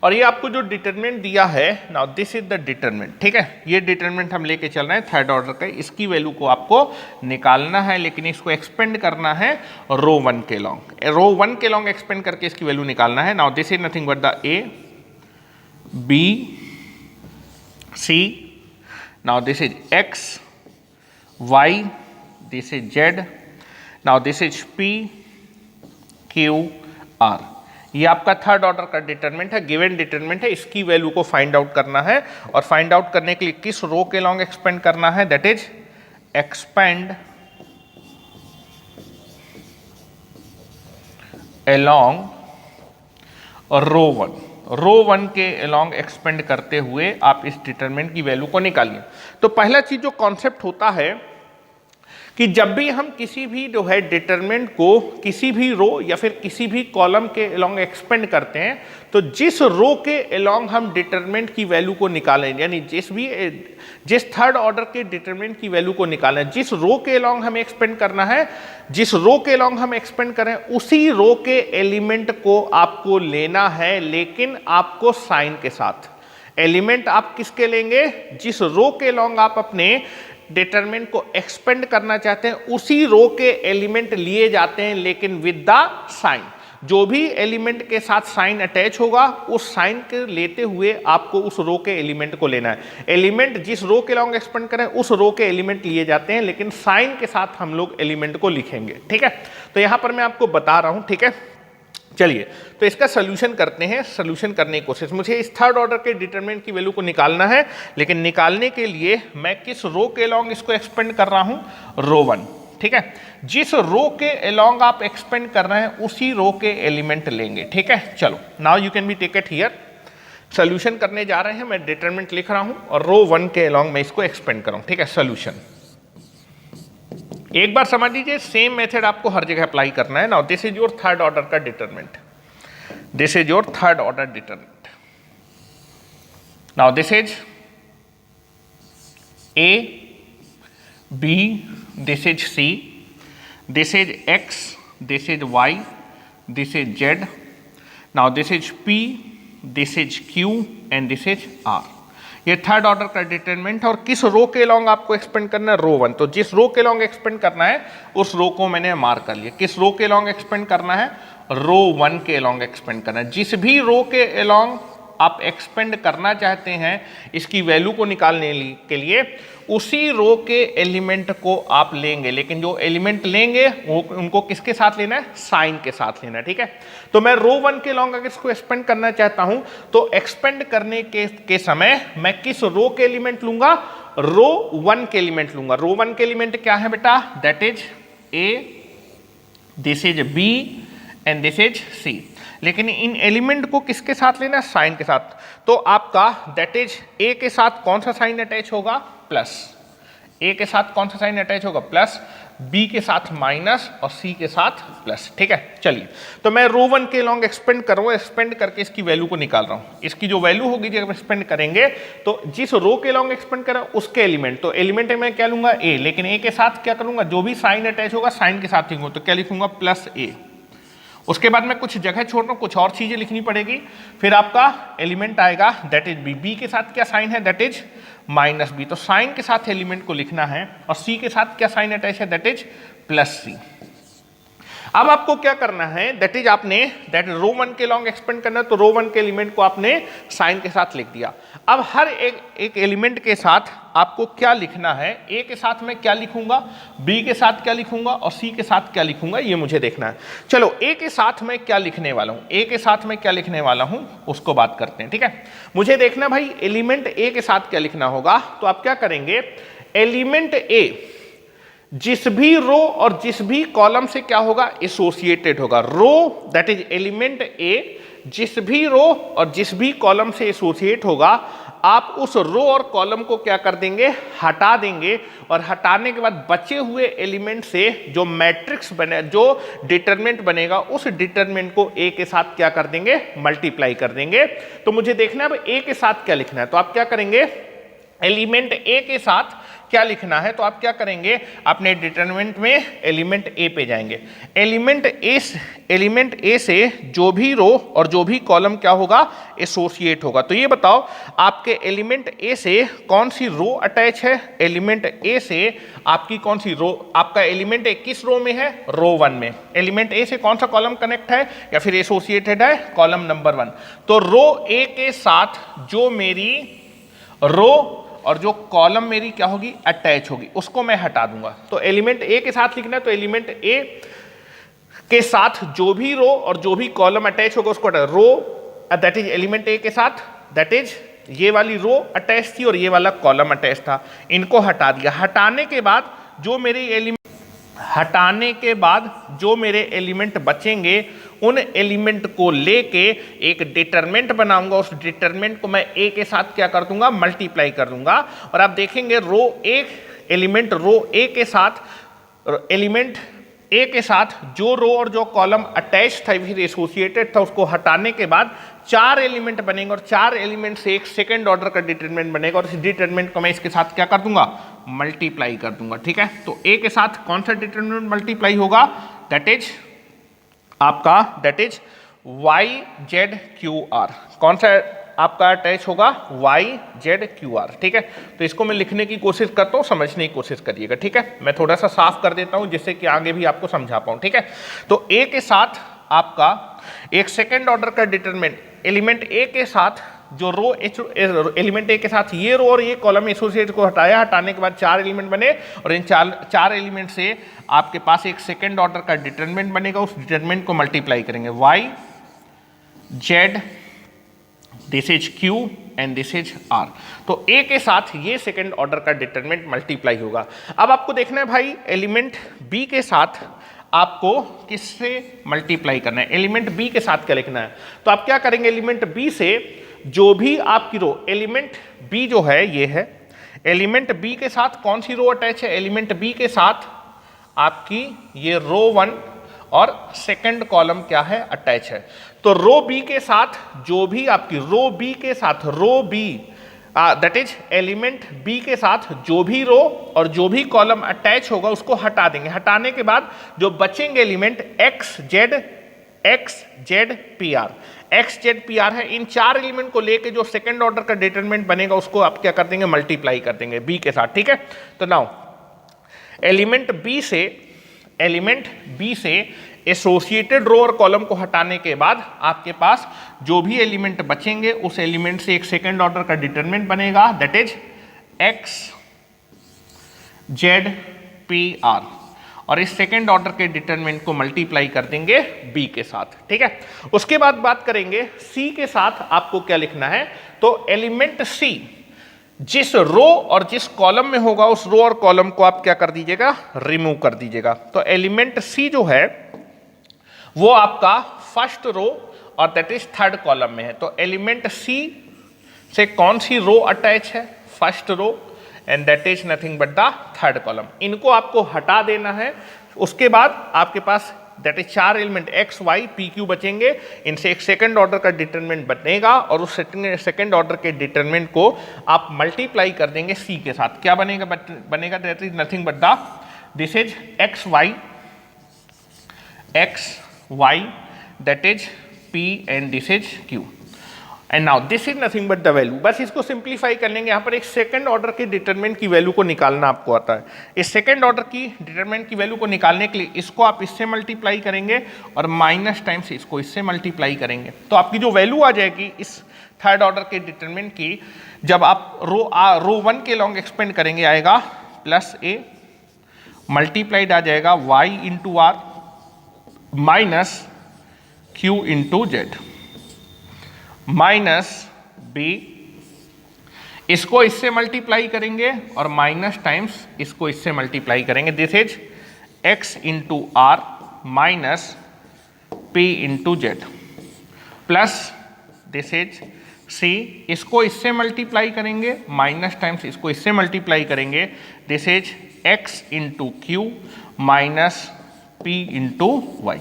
और ये आपको जो डिटरमिनेंट दिया है, now this is the determinant, ठीक है। ये डिटरमिनेंट हम लेके चल रहे हैं थर्ड ऑर्डर का, इसकी वैल्यू को आपको निकालना है, लेकिन इसको एक्सपेंड करना है रो 1 के लॉन्ग, रो 1 के लॉन्ग एक्सपेंड करके इसकी वैल्यू निकालना है। Now this is nothing but the A B C, now this is x, y, this is z, now this is p, q, r। ये आपका थर्ड ऑर्डर का डिटरमिनेंट है, गिवन डिटरमिनेंट है, इसकी वैल्यू को फाइंड आउट करना है। और फाइंड आउट करने के लिए किस रो के लॉन्ग एक्सपेंड करना है, that is expand along row 1, रो 1 के अलोंग एक्सपेंड करते हुए आप इस डिटरमिनेंट की वैल्यू को निकालिए। तो पहला चीज जो कॉन्सेप्ट होता है कि जब भी हम किसी भी जो है डिटरमिनेंट को किसी भी रो या फिर किसी भी कॉलम के अलोंग एक्सपेंड करते हैं, तो जिस रो के अलोंग हम डिटरमिनेंट की वैल्यू को निकालें, यानी जिस थर्ड ऑर्डर के डिटरमिनेंट की वैल्यू को निकालें, जिस रो के अलोंग हमें एक्सपेंड करना है, जिस रो के अलोंग हम एक्सपेंड करें, उसी रो के एलिमेंट को आपको लेना है, लेकिन आपको साइन के साथ। एलिमेंट आप किसके लेंगे, जिस रो के अलोंग आप अपने डिटरमिनेंट को एक्सपेंड करना चाहते हैं उसी रो के एलिमेंट लिए जाते हैं, लेकिन विद द साइन। जो भी एलिमेंट के साथ साइन अटैच होगा उस साइन के लेते हुए आपको उस रो के एलिमेंट को लेना है। एलिमेंट जिस रो के लॉन्ग एक्सपेंड करें उस रो के एलिमेंट लिए जाते हैं, लेकिन साइन के साथ हम लोग एलिमेंट को लिखेंगे, ठीक है। तो यहां पर मैं आपको बता रहा हूं, ठीक है। चलिए तो इसका सोल्यूशन करते हैं। सोल्यूशन करने की कोशिश, मुझे इस थर्ड ऑर्डर के डिटरमिनेंट की वैल्यू को निकालना है, लेकिन निकालने के लिए मैं किस रो के अलोंग इसको एक्सपेंड कर रहा हूं, रो 1, ठीक है। जिस रो के अलोंग आप एक्सपेंड कर रहे हैं उसी रो के एलिमेंट लेंगे, ठीक है। चलो now you can be take it here. Solution करने जा रहे हैं, मैं डिटरमिनेंट लिख रहा हूं और रो 1 के अलोंग मैं इसको एक्सपेंड कर रहा हूं, ठीक है। सोल्यूशन एक बार समझ लीजिए, सेम मेथड आपको हर जगह अप्लाई करना है। Now this is your third order का determinant, this is your third order determinant. Now this is A B, this is C, this is x, this is y, this is z, now this is p, this is q and this is r। ये third order का determinant है और किस रो के long आपको expand करना है, रो 1। तो जिस रो के लॉन्ग एक्सपेंड करना है उस रो को मैंने मार्क कर लिया। किस रो के लॉन्ग एक्सपेंड करना है, रो 1 के लॉन्ग एक्सपेंड करना है। जिस भी रो के लॉन्ग आप एक्सपेंड करना चाहते हैं इसकी वैल्यू को निकालने के लिए उसी रो के एलिमेंट को आप लेंगे, लेकिन जो एलिमेंट लेंगे वो उनको किसके साथ लेना है, साइन के साथ लेना है, ठीक है। तो मैं रो 1 के लॉन्ग अगर इसको एक्सपेंड करना चाहता हूं तो एक्सपेंड करने के समय मैं किस रो के एलिमेंट लूंगा, रो 1 के एलिमेंट लूंगा। रो 1 के एलिमेंट क्या है बेटा, that is A, this is B and this is C. लेकिन इन एलिमेंट को किसके साथ लेना है, साइन के साथ। तो आपका दैट इज ए के साथ कौन सा साइन अटैच होगा, प्लस। ए के साथ कौन सा साइन अटैच होगा, प्लस। बी के साथ माइनस और सी के साथ प्लस, ठीक है। चलिए तो मैं रो 1 के लॉन्ग एक्सपेंड कर रहा हूँ, एक्सपेंड करके इसकी वैल्यू को निकाल रहा हूँ। इसकी जो वैल्यू होगी जब एक्सपेंड करेंगे तो जिस रो के लॉन्ग एक्सपेंड करें उसके एलिमेंट, तो एलिमेंट मैं क्या लूंगा, ए, लेकिन ए के साथ क्या करूंगा, जो भी साइन अटैच होगा साइन के साथ लिखूंगा, तो क्या लिखूंगा, प्लस ए। उसके बाद मैं कुछ जगह छोड़ रहा हूँ, कुछ और चीजें लिखनी पड़ेगी। फिर आपका एलिमेंट आएगा दैट इज बी, बी के साथ क्या साइन है, दैट इज माइनस बी, तो साइन के साथ एलिमेंट को लिखना है। और सी के साथ क्या साइन अटैच है, दैट इज प्लस सी। अब आपको क्या करना है, दैट इज आपने दैट रो 1 के लॉन्ग एक्सपेंड करना है तो रो 1 के एलिमेंट को आपने साइन के साथ लिख दिया। अब हर एक एलिमेंट के साथ आपको क्या लिखना है, ए के साथ मैं क्या लिखूंगा, बी के साथ क्या लिखूंगा और सी के साथ क्या लिखूंगा, ये मुझे देखना है। चलो ए के साथ मैं क्या लिखने वाला हूं, ए के साथ मैं क्या लिखने वाला हूं उसको बात करते हैं, ठीक है। मुझे देखना भाई एलिमेंट ए के साथ क्या लिखना होगा। तो आप क्या करेंगे, एलिमेंट ए जिस भी रो और जिस भी कॉलम से क्या होगा, एसोसिएटेड होगा। रो दैट इज एलिमेंट ए जिस भी रो और जिस भी कॉलम से एसोसिएट होगा, आप उस रो और कॉलम को क्या कर देंगे, हटा देंगे। और हटाने के बाद बचे हुए एलिमेंट से जो मैट्रिक्स बने, जो डिटरमिनेंट बनेगा, उस डिटरमिनेंट को ए के साथ क्या कर देंगे, मल्टीप्लाई कर देंगे। तो मुझे देखना है अब ए के साथ क्या लिखना है। तो आप क्या करेंगे, एलिमेंट ए के साथ क्या लिखना है, तो आप क्या करेंगे, अपने डिटरमिनेंट में एलिमेंट ए पे जाएंगे। एलिमेंट ए से जो भी रो और जो भी कॉलम क्या होगा, एसोसिएट होगा। तो ये बताओ आपके एलिमेंट ए से कौन सी रो अटैच है, एलिमेंट ए से आपकी कौन सी रो, आपका एलिमेंट ए किस रो में है, रो 1 में। एलिमेंट ए से कौन सा कॉलम कनेक्ट है या फिर एसोसिएटेड है, कॉलम नंबर 1। तो रो ए के साथ जो मेरी रो और जो कॉलम मेरी क्या होगी, अटैच होगी, उसको मैं हटा दूंगा। तो एलिमेंट ए के साथ लिखना है, तो एलिमेंट ए के साथ जो भी रो और जो भी कॉलम अटैच होगा उसको हटा। रो दैट इज एलिमेंट ए के साथ दैट इज ये वाली रो अटैच थी और ये वाला कॉलम अटैच था, इनको हटा दिया। हटाने के बाद जो मेरे एलिमेंट बचेंगे उन एलिमेंट को लेके एक डिटरमिनेंट बनाऊंगा। उस डिटरमिनेंट को मैं ए के साथ क्या कर दूंगा, मल्टीप्लाई कर दूंगा। और आप देखेंगे एलिमेंट रो ए के साथ, एलिमेंट ए के साथ जो रो और जो कॉलम अटैच था फिर एसोसिएटेड था, उसको हटाने के बाद 4 एलिमेंट बनेंगे और 4 एलिमेंट से एक सेकंड ऑर्डर का डिटरमिनेंट बनेगा। और इस डिटरमिनेंट को मैं इसके साथ क्या कर दूंगा, मल्टीप्लाई कर दूंगा, ठीक है। तो ए के साथ कौन सा डिटरमिनेंट मल्टीप्लाई होगा, दैट इज आपका that is Y Z Q R. कौन सा आपका अटैच होगा, वाई जेड क्यू आर, ठीक है। तो इसको मैं लिखने की कोशिश करता हूँ, समझने की कोशिश करिएगा, ठीक है। मैं थोड़ा सा साफ कर देता हूँ जिससे कि आगे भी आपको समझा पाऊँ, ठीक है। तो ए के साथ आपका एक सेकेंड ऑर्डर का डिटरमिनेंट, एलिमेंट ए के साथ जो रो एलिमेंट ए के साथ ये रो और ये कॉलम एसोसिएट को हटाया, हटाने के बाद 4 एलिमेंट बने और इन चार एलिमेंट से आपके पास एक सेकेंड ऑर्डर का डिटरमिनेंट बनेगा। उस डिटरमिनेंट को मल्टीप्लाई करेंगे, Y Z this is Q and this is R. तो ए के साथ ये सेकेंड ऑर्डर का डिटरमिनेंट मल्टीप्लाई होगा। अब आपको देखना है भाई एलिमेंट बी के साथ आपको किससे मल्टीप्लाई करना है, एलिमेंट बी के साथ क्या लिखना है। तो आप क्या करेंगे, एलिमेंट बी से जो भी आपकी रो, एलिमेंट बी जो है ये है, एलिमेंट बी के साथ कौन सी रो अटैच है, एलिमेंट बी के साथ आपकी ये रो 1 और सेकंड कॉलम क्या है, अटैच है। तो रो बी के साथ जो भी आपकी रो बी के साथ, row B that is element B के साथ जो भी रो और जो भी कॉलम अटैच होगा उसको हटा देंगे। हटाने के बाद जो बचेंगे element x Z P R, x Z P R है, इन चार एलिमेंट को लेके जो सेकंड ऑर्डर का डिटरमिनेंट बनेगा उसको आप क्या कर देंगे, मल्टीप्लाई कर देंगे बी के साथ। ठीक है, तो नाउ एलिमेंट बी से एसोसिएटेड रो और कॉलम को हटाने के बाद आपके पास जो भी एलिमेंट बचेंगे उस एलिमेंट से एक सेकंड ऑर्डर का डिटरमिनेंट बनेगा, that is x Z P R, और इस सेकंड ऑर्डर के डिटरमिनेंट को मल्टीप्लाई कर देंगे बी के साथ। ठीक है, उसके बाद बात करेंगे सी के साथ आपको क्या लिखना है। तो एलिमेंट सी जिस रो और जिस कॉलम में होगा उस रो और कॉलम को आप क्या कर दीजिएगा, रिमूव कर दीजिएगा। तो एलिमेंट सी जो है वो आपका फर्स्ट रो और दैट इज थर्ड कॉलम में है। तो एलिमेंट सी से कौन सी रो अटैच है, first row, and that is nothing but the third column. इनको आपको हटा देना है। उसके बाद आपके पास दैट इज चार element X Y P Q बचेंगे, इनसे एक सेकंड ऑर्डर का डिटरमिनेंट बनेगा और उस सेकंड ऑर्डर के डिटरमिनेंट को आप मल्टीप्लाई कर देंगे सी के साथ। क्या बनेगा that is nothing but the this is X Y that is P and this is Q, and now this is nothing but the value. बस इसको सिंप्लीफाई कर लेंगे। यहाँ पर एक सेकंड ऑर्डर के डिटरमिनेंट की वैल्यू को निकालना आपको आता है। इस सेकंड ऑर्डर की डिटरमिनेंट की वैल्यू को निकालने के लिए इसको आप इससे मल्टीप्लाई करेंगे और माइनस टाइम्स इसको इससे मल्टीप्लाई करेंगे, तो आपकी जो वैल्यू आ जाएगी इस थर्ड ऑर्डर के डिटरमिनेंट की, जब आप रो वन के लॉन्ग एक्सपेंड करेंगे आएगा प्लस ए मल्टीप्लाइड आ जाएगा Y into R minus Q into Z minus B, इसको इससे मल्टीप्लाई करेंगे और माइनस टाइम्स इसको इससे मल्टीप्लाई करेंगे, this is X into R minus P into Z plus this is C, इसको इससे मल्टीप्लाई करेंगे माइनस टाइम्स इसको इससे मल्टीप्लाई करेंगे, this is X into Q minus P into Y,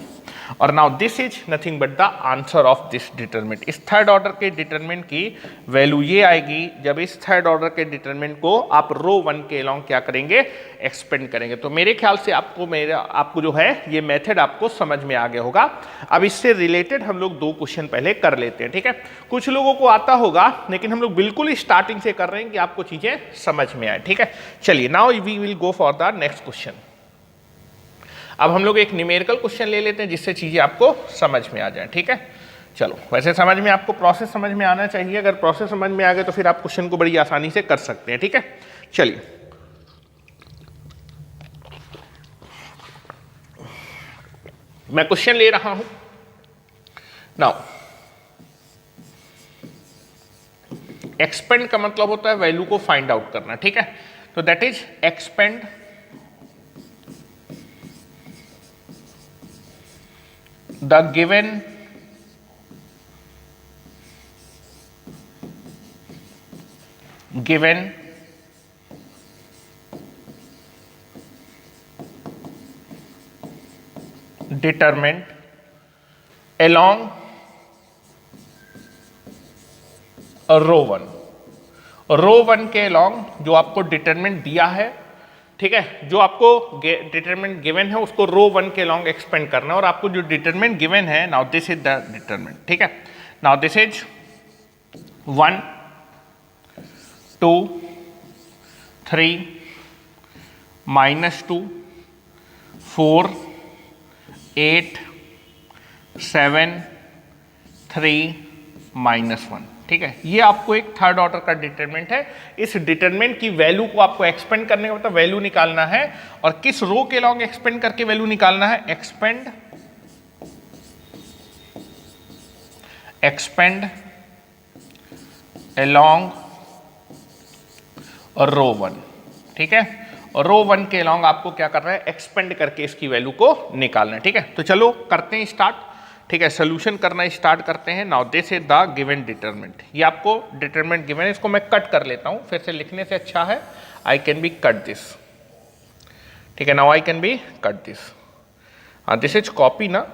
और now this is nothing but the answer of this determinant. इस third order के determinant की वैल्यू ये आएगी जब इस थर्ड ऑर्डर के डिटरमिनेंट को आप रो वन के अलॉन्ग क्या करेंगे, एक्सपेंड करेंगे। तो मेरे ख्याल से आपको जो है ये मेथड आपको समझ में आ गया होगा। अब इससे रिलेटेड हम लोग दो क्वेश्चन पहले कर लेते हैं। ठीक है, कुछ लोगों को आता होगा लेकिन हम लोग बिल्कुल स्टार्टिंग से कर रहे हैं कि आपको चीजें समझ में आए। ठीक है, चलिए now we will go for the next question. अब हम लोग एक न्यूमेरिकल क्वेश्चन ले लेते हैं जिससे चीजें आपको समझ में आ जाए। ठीक है, चलो वैसे समझ में आपको प्रोसेस समझ में आना चाहिए। अगर प्रोसेस समझ में आ गए तो फिर आप क्वेश्चन को बड़ी आसानी से कर सकते हैं। ठीक है, चलिए मैं क्वेश्चन ले रहा हूं नाउ। एक्सपेंड का मतलब होता है वैल्यू को फाइंड आउट करना। ठीक है, तो that is expand the given determinant along a row 1, रो 1 के along जो आपको डिटरमिनेंट दिया है, ठीक है, जो आपको डिटरमिनेंट गिवन है उसको रो 1 के लॉन्ग एक्सपेंड करना है, और आपको जो डिटरमिनेंट गिवन है now this is the determinant. ठीक है, नाउ दिस इज 1 2 3 -2 4 8 7 3 -1। ठीक है, ये आपको एक थर्ड ऑर्डर का डिटरमिनेंट है। इस डिटरमिनेंट की वैल्यू को आपको एक्सपेंड करने का मतलब वैल्यू निकालना है, और किस रो के लॉन्ग एक्सपेंड करके वैल्यू निकालना है, एक्सपेंड अलोंग रो 1। ठीक है, और रो 1 के लॉन्ग आपको क्या करना है, एक्सपेंड करके इसकी वैल्यू को निकालना है। ठीक है, तो चलो करते हैं स्टार्ट। ठीक है, सोल्यूशन करना स्टार्ट करते हैं। Now this is the given determinant. ये आपको डिटरमिनेंट गिवन है, इसको मैं कट कर लेता हूं, फिर से लिखने से अच्छा है आई कैन बी कट दिस। ठीक है, now I can B cut this. This is copy ना,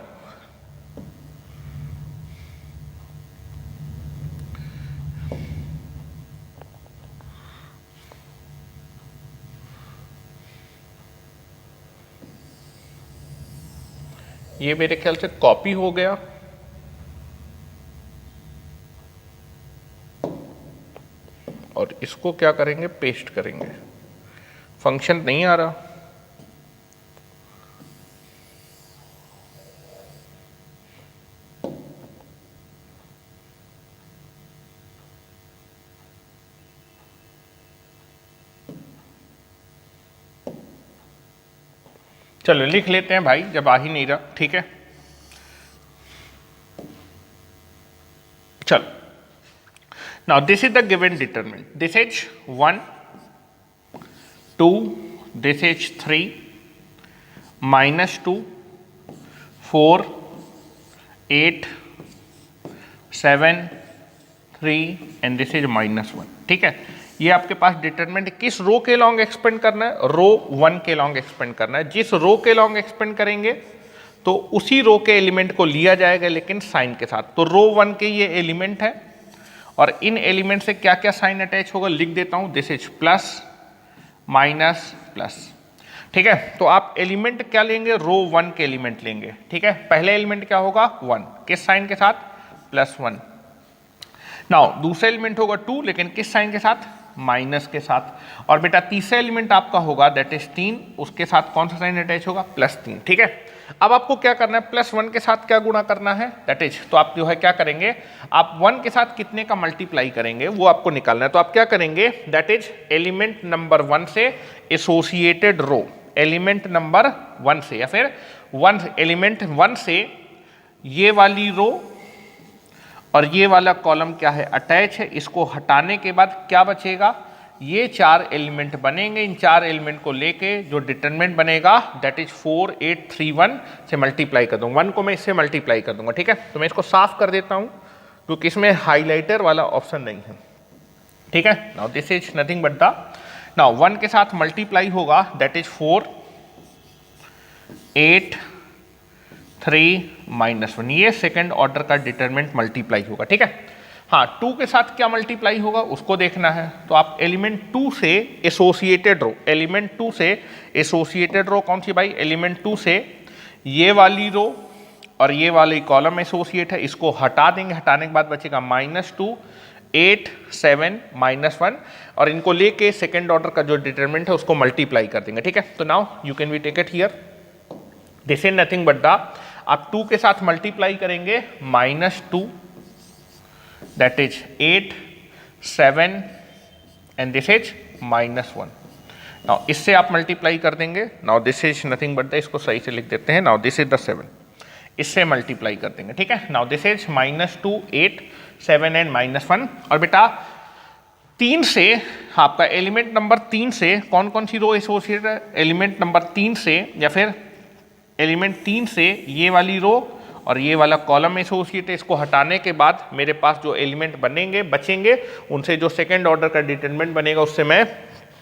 ये मेरे ख्याल से कॉपी हो गया, और इसको क्या करेंगे, पेस्ट करेंगे। फंक्शन नहीं आ रहा, चलो लिख लेते हैं भाई, जब आ ही नहीं रहा। ठीक है, चलो now this is the given determinant, this is 1 2, this is 3 -2 4 8 7 3 and this is -1। ठीक है, ये आपके पास डिटरमिनेंट किस रो के लॉन्ग एक्सपेंड करना है, रो 1 के लॉन्ग एक्सपेंड करना है। जिस रो के लॉन्ग एक्सपेंड करेंगे तो उसी रो के एलिमेंट को लिया जाएगा, लेकिन साइन के साथ। तो रो 1 के ये एलिमेंट है, और इन एलिमेंट से क्या क्या साइन अटैच होगा लिख देता हूं, this is plus minus plus. ठीक है, तो आप एलिमेंट क्या लेंगे, रो 1 के एलिमेंट लेंगे। ठीक है, पहले एलिमेंट क्या होगा 1, किस साइन के साथ, +1। नाउ दूसरा एलिमेंट होगा 2, लेकिन किस साइन के साथ, माइनस के साथ। और बेटा तीसरा एलिमेंट आपका होगा दैट इज 3, उसके साथ कौन सा साइन अटैच होगा, +3। ठीक है, अब आपको क्या करना है, +1 के साथ क्या गुणा करना है, दैट इज, तो आप जो है क्या करेंगे, आप 1 के साथ कितने का मल्टीप्लाई करेंगे वो आपको निकालना है। तो आप क्या करेंगे, दैट इज एलिमेंट नंबर 1 से एसोसिएटेड रो, एलिमेंट नंबर 1 से, या फिर एलिमेंट 1 से ये वाली रो और ये वाला कॉलम क्या है, अटैच है। इसको हटाने के बाद क्या बचेगा, ये 4 एलिमेंट बनेंगे। इन 4 एलिमेंट को लेके जो डिटरमिनेंट बनेगा दैट इज 4 8 3 1 से मल्टीप्लाई कर दूंगा, 1 को मैं इससे मल्टीप्लाई कर दूंगा। ठीक है, तो मैं इसको साफ कर देता हूं क्योंकि इसमें हाईलाइटर वाला ऑप्शन नहीं है। ठीक है, now this is nothing but the, now 1 के साथ मल्टीप्लाई होगा दैट इज 4 8 3 -1, ये सेकेंड ऑर्डर का डिटरमिनेंट मल्टीप्लाई होगा। ठीक है, हाँ 2 के साथ क्या मल्टीप्लाई होगा उसको देखना है। तो आप एलिमेंट 2 से एसोसिएटेड रो, एलिमेंट 2 से एसोसिएटेड रो कौन सी भाई, एलिमेंट 2 से ये वाली रो और ये वाली कॉलम एसोसिएट है, इसको हटा देंगे। हटाने के बाद बचेगा -2 8 7 -1, और इनको लेके सेकेंड ऑर्डर का जो डिटरमिनेंट है उसको मल्टीप्लाई कर देंगे। ठीक है, तो now you can we take it here, this is nothing but the, आप 2 के साथ मल्टीप्लाई करेंगे -2 that is 8 7 and this is -1। Now इससे आप मल्टीप्लाई कर देंगे, now this is nothing but the, इसको सही से लिख देते हैं, नाउ दिस इज द 7, इससे मल्टीप्लाई कर देंगे। ठीक है, नाउ दिस इज -2 8 7 एंड -1। और बेटा 3 से आपका एलिमेंट नंबर 3 से कौन कौन सी रो एसोसिएट है, एलिमेंट नंबर 3 से या फिर एलिमेंट 3 से ये वाली रो और ये वाला कॉलम एसोसिएट है। इसको हटाने के बाद मेरे पास जो एलिमेंट बनेंगे बचेंगे, उनसे जो सेकेंड ऑर्डर का डिटरमिनेंट बनेगा उससे मैं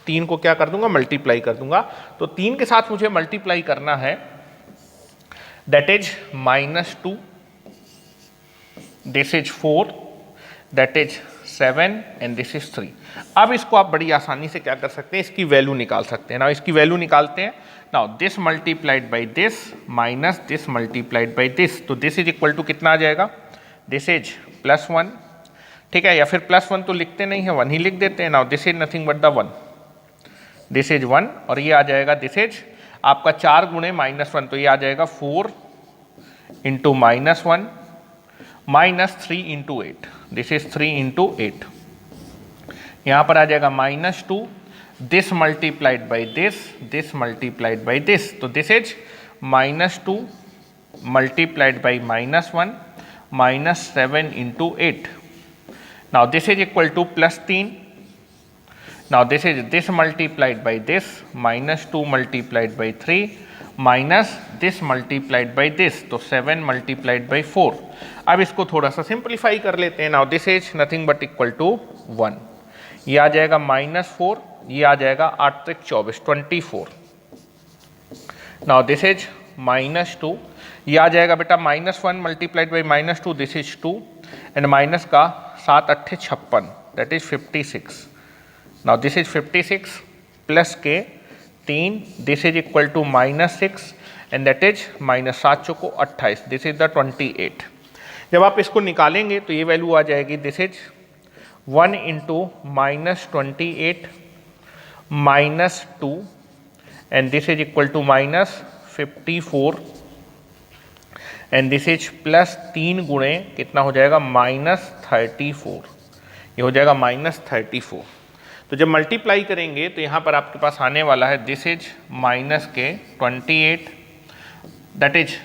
3 को क्या कर दूंगा, मल्टीप्लाई कर दूंगा। तो 3 के साथ मुझे मल्टीप्लाई करना है that is -2 this is 4 that is 7 and this is 3। अब इसको आप बड़ी आसानी से क्या कर सकते हैं, इसकी वैल्यू निकाल सकते हैं। ना इसकी वैल्यू निकालते हैं, now this multiplied by this minus this multiplied by this, तो दिस इज इक्वल टू कितना आ जाएगा, दिस इज +1। ठीक है, या फिर +1 तो लिखते नहीं है, 1 ही लिख देते हैं। Now this is nothing but the 1, this is 1, और ये आ जाएगा दिस इज आपका 4 गुणे -1, तो ये आ जाएगा 4 into -1 -3 into 8, this is 3 into 8। यहाँ पर आ जाएगा -2 this multiplied by this multiplied by this, तो this is -2 multiplied by -1 -7 into 8. Now this is equal to +3. Now this is this multiplied by this -2 multiplied by 3 minus this multiplied by this, तो 7 multiplied by 4। अब इसको थोड़ा सा simplify कर लेते हैं। Now this is nothing but equal to 1, ये आ जाएगा -4, ये आ जाएगा 8 तक 24 24। नाउ दिस इज -2, ये आ जाएगा बेटा -1 multiplied by -2, this is 2 and minus का 7 8 56 that is 56। Now this is 56 plus के 3, this is equal to -6 and that is -7 चौको 28, दिस इज द 28। जब आप इसको निकालेंगे तो ये वैल्यू आ जाएगी, this is 1 into -28 -2 and this is equal to -54 and this is plus 3 गुणे कितना हो जाएगा -34, ये हो जाएगा -34। तो जब मल्टीप्लाई करेंगे तो यहाँ पर आपके पास आने वाला है दिस इज -28 दैट इज,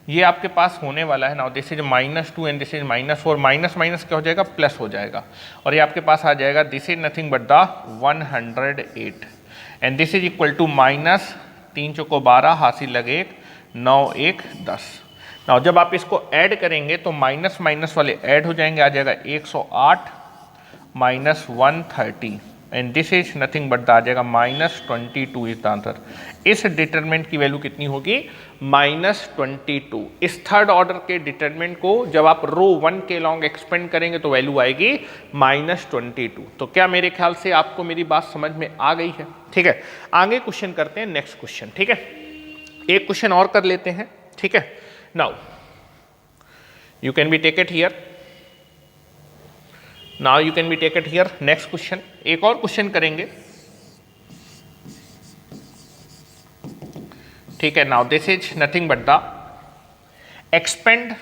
ये आपके पास होने वाला है now this is -2 and this is -4, minus minus क्या हो जाएगा प्लस हो जाएगा, और ये आपके पास आ जाएगा this is nothing but the 108 and this is equal to -3 चौको 12 हासिल लगे 1 9 1 10। नाउ जब आप इसको ऐड करेंगे तो माइनस माइनस वाले ऐड हो जाएंगे, आ जाएगा 108 -130 and this is nothing but the आ जाएगा -22 इज द आंसर। इस डिटरमिनेंट की वैल्यू कितनी होगी -22। इस थर्ड ऑर्डर के डिटरमिनेंट को जब आप रो 1 के लॉन्ग एक्सपेंड करेंगे तो वैल्यू आएगी -22। तो क्या मेरे ख्याल से आपको मेरी बात समझ में आ गई है? ठीक है, आगे क्वेश्चन करते हैं, नेक्स्ट क्वेश्चन। ठीक है, एक क्वेश्चन और कर लेते हैं। ठीक है, now you can be take it here, now you can be take it here. Next question, एक और क्वेश्चन करेंगे। ठीक है, now this is nothing but the expand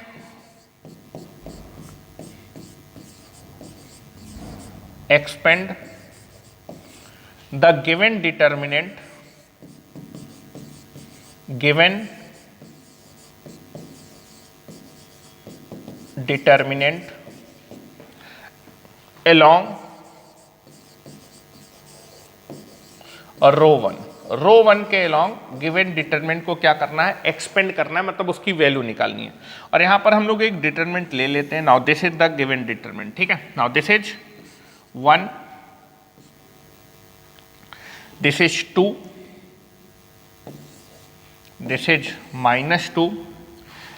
the given determinant along और रो 1 के along गिवन डिटरमिनेंट को क्या करना है, एक्सपेंड करना है, मतलब उसकी वैल्यू निकालनी है। और यहां पर हम लोग एक डिटरमिनेंट ले लेते हैं। Now this is the given determinant. ठीक है, now this is 1, this is 2, this is -2,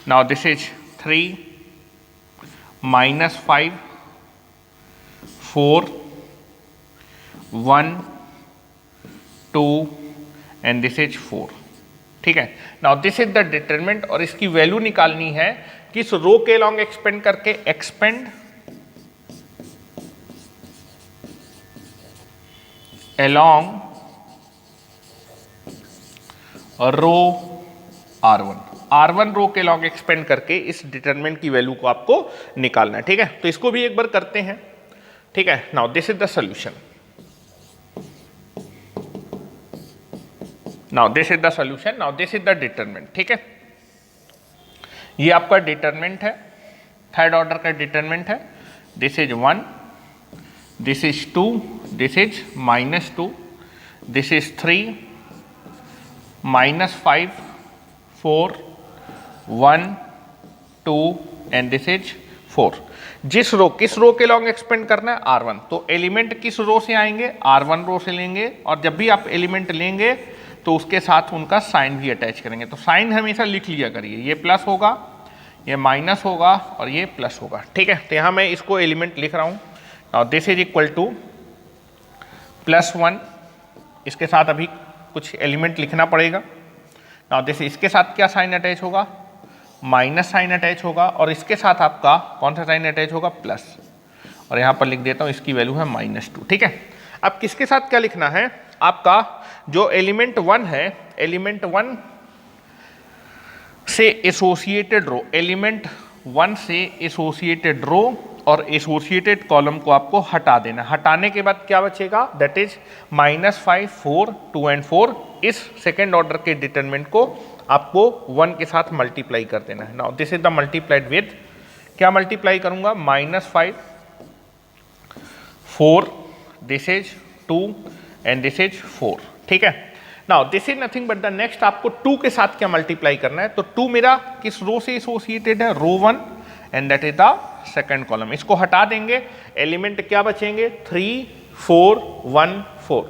now this is 3 -5 4 1 2 and this is 4। ठीक है, now this is the determinant और इसकी वैल्यू निकालनी है किस रो के लॉन्ग एक्सपेंड करके, एक्सपेंड along रो R1 रो के लॉन्ग एक्सपेंड करके इस डिटरमिनेंट की वैल्यू को आपको निकालना है। ठीक है, तो इसको भी एक बार करते हैं। ठीक है, now this is the solution, now this is the solution, now this is the determinant. ठीक है, ये आपका डिटरमिनेंट है, थर्ड ऑर्डर का डिटरमिनेंट है। This is 1, this is 2, this is -2, this is 3 -5 4 1 2 and this is 4। जिस रो, किस रो के लॉन्ग एक्सपेंड करना है, R1, तो एलिमेंट किस रो से आएंगे, R1 रो से लेंगे, और जब भी आप एलिमेंट लेंगे तो उसके साथ उनका साइन भी अटैच करेंगे। तो साइन हमेशा लिख लिया करिए, ये प्लस होगा, ये माइनस होगा और ये प्लस होगा। ठीक है, तो यहाँ मैं इसको एलिमेंट लिख रहा हूँ। और दिस इज इक्वल टू +1, इसके साथ अभी कुछ एलिमेंट लिखना पड़ेगा। नाउ दिस, इसके साथ क्या साइन अटैच होगा, माइनस साइन अटैच होगा, और इसके साथ आपका कौन सा साइन अटैच होगा, प्लस, और यहाँ पर लिख देता हूँ इसकी वैल्यू है -2। ठीक है, अब किसके साथ क्या लिखना है, आपका जो एलिमेंट 1 है, एलिमेंट 1 से एसोसिएटेड रो, एलिमेंट 1 से एसोसिएटेड रो और एसोसिएटेड कॉलम को आपको हटा देना। हटाने के बाद क्या बचेगा, दैट इज -5 4 2 एंड 4। इस सेकेंड ऑर्डर के डिटरमिनेंट को आपको 1 के साथ मल्टीप्लाई कर देना है। Now this is the multiplied with, क्या मल्टीप्लाई करूंगा, -5 4, this is 2 and this is 4। ठीक है, now this is nothing but the next, आपको 2 के साथ क्या मल्टीप्लाई करना है, तो 2 मेरा किस रो से एसोसिएटेड है, रो 1, and that is the second column. इसको हटा देंगे, एलिमेंट क्या बचेंगे, 3 4 1 4।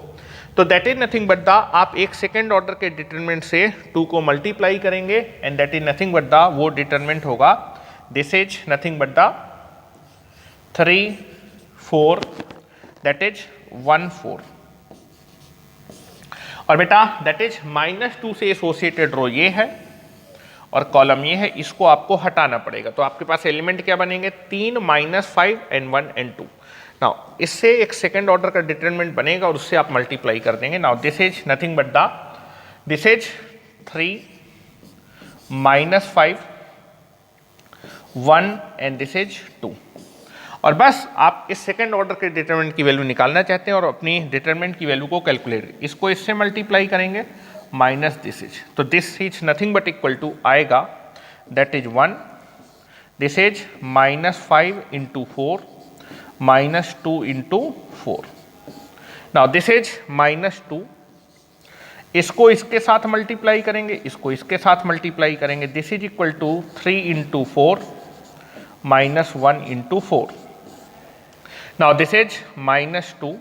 तो that is nothing but the, आप एक सेकेंड ऑर्डर के डिटरमिनेंट से 2 को मल्टीप्लाई करेंगे and that is nothing but the, वो डिटरमिनेंट होगा, this is nothing but the 3 4 that is 1 4। और बेटा दैट इज -2 से एसोसिएटेड रो ये है और कॉलम ये है, इसको आपको हटाना पड़ेगा। तो आपके पास एलिमेंट क्या बनेंगे, 3 -5 and 1 and 2। नाउ इससे एक सेकेंड ऑर्डर का डिटरमिनेंट बनेगा और उससे आप मल्टीप्लाई कर देंगे। Now this is nothing but this is 3 -5 1 and this is 2। और बस आप इस सेकेंड ऑर्डर के डिटरमिनेंट की वैल्यू निकालना चाहते हैं और अपनी डिटरमिनेंट की वैल्यू को कैलकुलेट, इसको इससे मल्टीप्लाई करेंगे माइनस दिस इज, तो this is nothing but equal to आएगा that is 1, this is -5 × 4 -2 × 4। Now this is -2, इसको इसके साथ मल्टीप्लाई करेंगे, इसको इसके साथ मल्टीप्लाई करेंगे, this is equal to 3 × 4 -1 × 4। Now this is -2,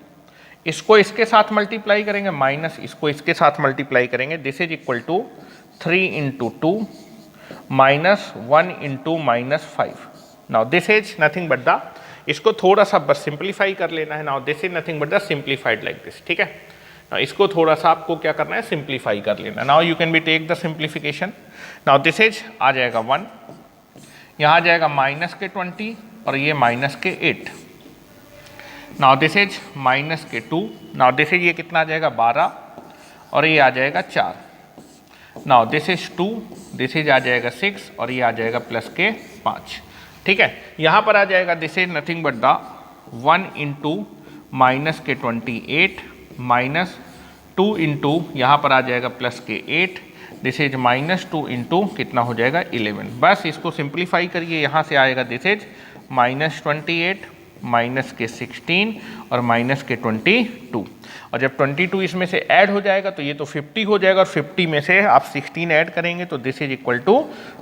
इसको इसके साथ मल्टीप्लाई करेंगे, माइनस इसको इसके साथ मल्टीप्लाई करेंगे, this is equal to 3 × 2 -1 × -5। Now this is nothing but इसको थोड़ा सा बस सिंप्लीफाई कर लेना है। Now this is nothing but simplified like this, ठीक है। नाउ इसको थोड़ा सा आपको क्या करना है, सिंप्लीफाई कर लेना। Now you can be take the simplification. Now this is आ जाएगा 1, यहाँ आ जाएगा -20 और ये -8। Now this is -2, now this is ये कितना आ जाएगा 12 और ये आ जाएगा 4। Now this is 2, this is आ जाएगा 6 और ये आ जाएगा +5, ठीक है। यहाँ पर आ जाएगा दिस इज नथिंग बट 1 × -28 -2 × यहाँ पर आ जाएगा +8, दिस इज -2 × कितना हो जाएगा 11। बस इसको सिंप्लीफाई करिए, यहाँ से आएगा दिस इज -28 -16 और -22। और जब 22 इसमें से ऐड हो जाएगा तो ये तो 50 हो जाएगा और 50 में से आप 16 ऐड करेंगे तो this is equal to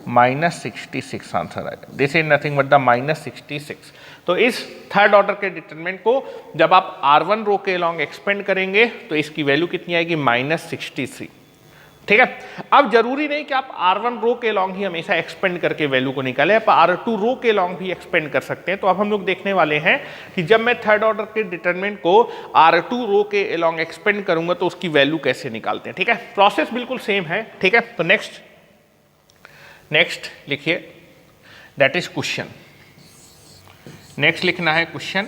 -66 answer आएगा। This is nothing but -66। तो इस थर्ड ऑर्डर के डिटरमिनेंट को जब आप R1 रो के अलॉन्ग एक्सपेंड करेंगे तो इसकी वैल्यू कितनी आएगी, -63, ठीक है। अब जरूरी नहीं कि आप R1 रो के अलॉन्ग ही हमेशा एक्सपेंड करके वैल्यू को निकालें, आप R2 रो के अलॉन्ग भी एक्सपेंड कर सकते हैं। तो अब हम लोग देखने वाले हैं कि जब मैं थर्ड ऑर्डर के डिटरमिनेंट को R2 रो के अलॉन्ग एक्सपेंड करूंगा तो उसकी वैल्यू कैसे निकालते हैं, ठीक है। प्रोसेस बिल्कुल सेम है, ठीक है। तो नेक्स्ट लिखिए दैट इज क्वेश्चन। नेक्स्ट लिखना है क्वेश्चन,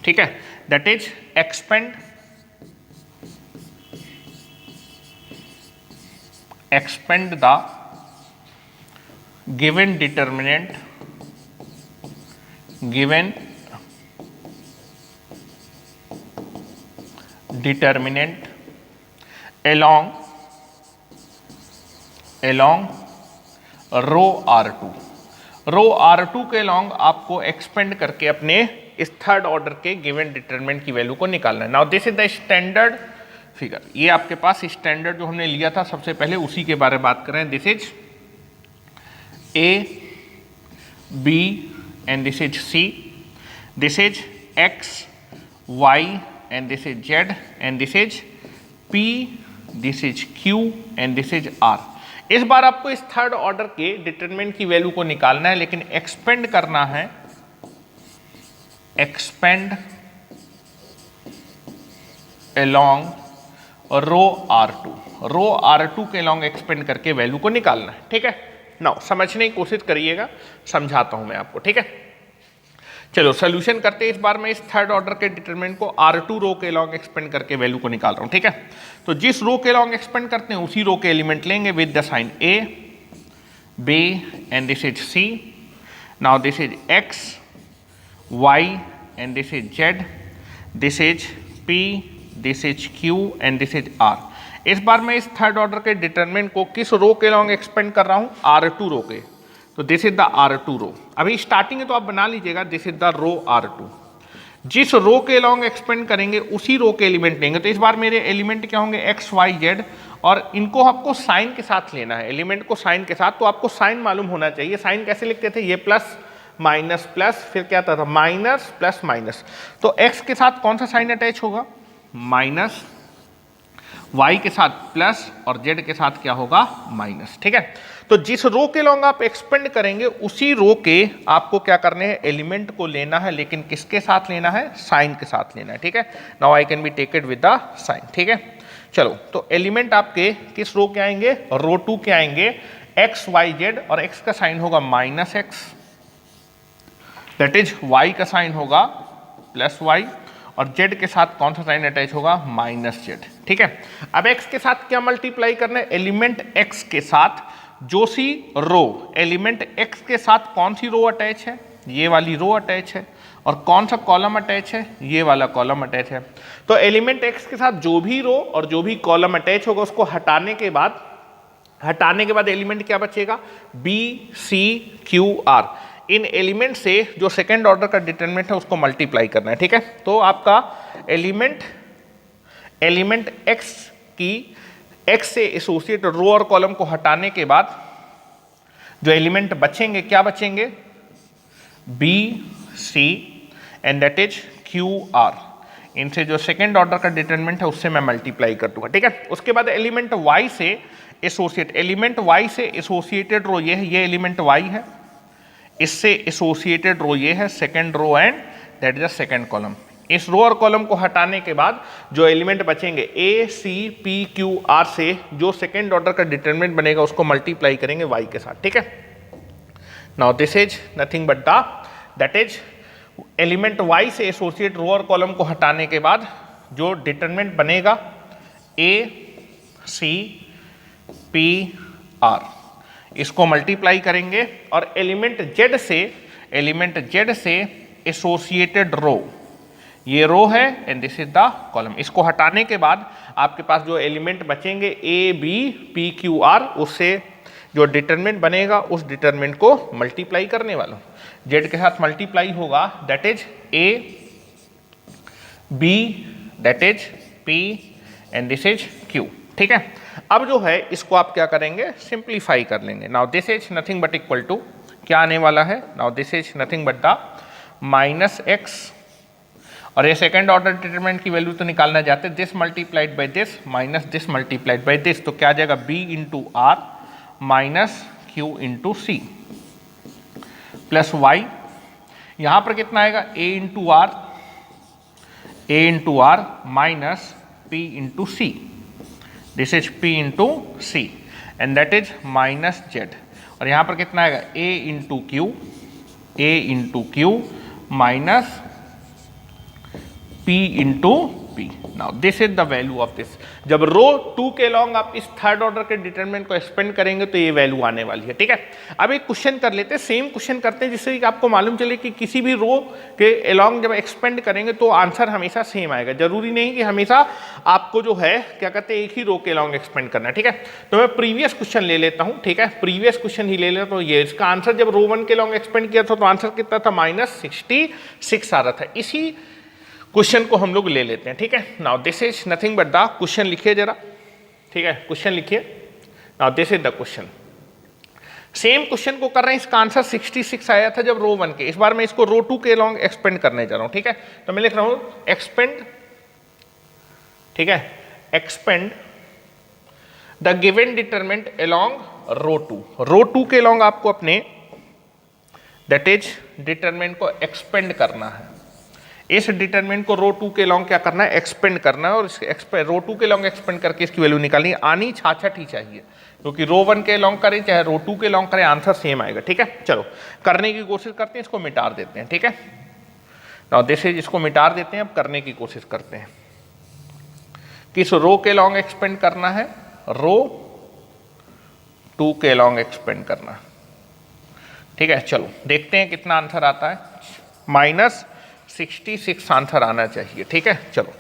ठीक है। That is expand the given determinant along row R2। Row R2 के अलॉन्ग आपको एक्सपेंड करके अपने इस थर्ड ऑर्डर के गिवन डिटरमिनेंट की वैल्यू को निकालना है। Now this is the standard figure. ये आपके पास स्टैंडर्ड जो हमने लिया था सबसे पहले उसी के बारे में बात कर रहे हैं। This is A, B and this is C, this is X, Y and this is Z and this is P, this is Q and this is R। इस बार आपको इस थर्ड ऑर्डर के डिटरमिनेंट की वैल्यू को निकालना है, लेकिन expand करना है, expand along row R2। Row R2 के अलॉन्ग एक्सपेंड करके वैल्यू को निकालना है, ठीक है। नाउ समझने की कोशिश करिएगा, समझाता हूं मैं आपको, ठीक है। चलो सोल्यूशन करते हैं। इस बार मैं इस थर्ड ऑर्डर के डिटरमिनेंट को R2 रो के अलॉन्ग एक्सपेंड करके वैल्यू को निकाल रहा हूं, ठीक है। तो जिस रो के अलॉन्ग एक्सपेंड करते हैं उसी रो के एलिमेंट लेंगे with the sign A, B and this is C। Now this is X, Y and this is Z, this is P, this is Q and this is R। इस बार मैं इस third order के determinant को किस रो के along expand कर रहा हूं, R2 रो के। तो दिस इज द R2 रो। अभी स्टार्टिंग है तो आप बना लीजिएगा, this is the row R2। जिस रो के अलॉन्ग एक्सपेंड करेंगे उसी रो के एलिमेंट लेंगे। तो इस बार मेरे एलिमेंट क्या होंगे, X, Y, Z, और इनको आपको साइन के साथ लेना है, एलिमेंट को साइन के साथ। तो आपको साइन मालूम होना चाहिए। साइन कैसे लिखते थे, ये प्लस माइनस प्लस, फिर क्या था माइनस प्लस माइनस। तो X के साथ कौन सा साइन अटैच होगा, माइनस, y के साथ प्लस और z के साथ क्या होगा माइनस, ठीक है। तो जिस रो के लॉन्ग आप एक्सपेंड करेंगे उसी रो के आपको क्या करने हैं, एलिमेंट को लेना है, लेकिन किसके साथ लेना है, साइन के साथ लेना है, ठीक है। Now I can be take it with the sign, ठीक है। चलो, तो एलिमेंट आपके किस रो के आएंगे, रो 2 के आएंगे, एक्स वाई जेड, और x का साइन होगा minus x, that is y का साइन होगा प्लस वाई, और z के साथ कौन सा साइन अटैच होगा, माइनस जेड, ठीक है। अब x के साथ क्या मल्टीप्लाई करना है, एलिमेंट x के साथ जो सी रो, एलिमेंट x के साथ कौन सी रो अटैच है, ये वाली रो अटैच है, और कौन सा कॉलम अटैच है, ये वाला कॉलम अटैच है। तो एलिमेंट x के साथ जो भी रो और जो भी कॉलम अटैच होगा उसको हटाने के बाद एलिमेंट क्या बचेगा, बी सी क्यू आर। इन एलिमेंट से जो सेकेंड ऑर्डर का डिटरमिनेंट है उसको मल्टीप्लाई करना है, ठीक है। तो आपका एलिमेंट x की x से एसोसिएट रो और कॉलम को हटाने के बाद जो एलिमेंट बचेंगे, क्या बचेंगे, B C and that is Q R. इनसे जो सेकेंड ऑर्डर का डिटरमिनेंट है उससे मैं मल्टीप्लाई कर दूंगा, ठीक है। उसके बाद एलिमेंट y से एसोसिएटेड रो ये है, ये एलिमेंट y है, इससे एसोसिएटेड रो ये है, second row and that is the second column. इस रो और कॉलम को हटाने के बाद जो एलिमेंट बचेंगे ए सी पी क्यू आर से जो सेकेंड ऑर्डर का डिटरमिनेंट बनेगा उसको मल्टीप्लाई करेंगे y के साथ, ठीक है। Now this is nothing but that is element y से एसोसिएट रो और कॉलम को हटाने के बाद जो डिटरमिनेंट बनेगा ए सी पी आर, इसको मल्टीप्लाई करेंगे, और एलिमेंट z से एसोसिएटेड रो, ये रो है and this is the column. इसको हटाने के बाद आपके पास जो एलिमेंट बचेंगे A B P Q R, उससे जो डिटरमिनेंट बनेगा उस डिटरमिनेंट को मल्टीप्लाई करने वाला, z के साथ मल्टीप्लाई होगा, that is A B that is P and this is Q, ठीक है। अब जो है इसको आप क्या करेंगे, सिंप्लीफाई कर लेंगे। Now this is nothing but equal to क्या आने वाला है, now this is nothing but the minus X, और ये सेकेंड ऑर्डर डिटरमिनेंट की वैल्यू तो निकालना चाहते हैं, this multiplied by this minus this multiplied by this, तो क्या आ जाएगा, B into R minus Q into C plus Y, यहाँ पर कितना आएगा, A into R minus P into C, this is p into C and that is minus z, और यहाँ पर कितना आएगा, a into Q minus p into p। Now this is the value of this. जब row 2 के along आप इस third order के डिटरमिनेंट को एक्सपेंड करेंगे तो ये वैल्यू आने वाली है, ठीक है। अब एक क्वेश्चन कर लेते हैं, सेम क्वेश्चन करते हैं, जिससे कि आपको मालूम चले कि किसी भी रो के अलॉन्ग जब एक्सपेंड करेंगे तो आंसर हमेशा सेम आएगा। जरूरी नहीं कि हमेशा आपको जो है क्या कहते हैं एक ही रो के अलॉन्ग एक्सपेंड करना है, ठीक है। तो मैं प्रीवियस क्वेश्चन ले लेता हूँ, ठीक है, प्रीवियस क्वेश्चन ही ले लेता हूँ। ये इसका आंसर जब रो 1 के अलॉन्ग एक्सपेंड किया था तो आंसर कितना था, -66 आ रहा था। इसी क्वेश्चन को हम लोग ले लेते हैं, ठीक है। Now this is nothing but the question, लिखिए जरा, ठीक है, क्वेश्चन लिखिए। Now this is the question, same question को कर रहे हैं, इसका आंसर 66 आया था जब रो 1 के, इस बार मैं इसको रो 2 के लॉन्ग एक्सपेंड करने जा रहा हूं, ठीक है। तो मैं लिख रहा हूं एक्सपेंड, ठीक है, expand the given determinant along row 2 के लॉन्ग आपको अपने दैट इज डिटरमिनेंट को एक्सपेंड करना है। इस डिटरमिनेंट को रो 2 के लॉन्ग क्या करना है, एक्सपेंड करना है, और रो 2 के लॉन्ग एक्सपेंड करके इसकी वैल्यू निकालनी आनी छाछट ही चाहिए, क्योंकि रो 1 के लॉन्ग करें चाहे रो 2 के लॉन्ग करें आंसर सेम आएगा, ठीक है। चलो करने की कोशिश करते हैं, इसको मिटा देते हैं, ठीक है। नाउ दिस इज, इसको मिटा देते हैं, अब करने की कोशिश करते हैं। किस रो के लॉन्ग एक्सपेंड करना है, रो 2 के लॉन्ग एक्सपेंड करना, ठीक है। चलो देखते हैं कितना आंसर आता है, -66 आंसर आना चाहिए, ठीक है। चलो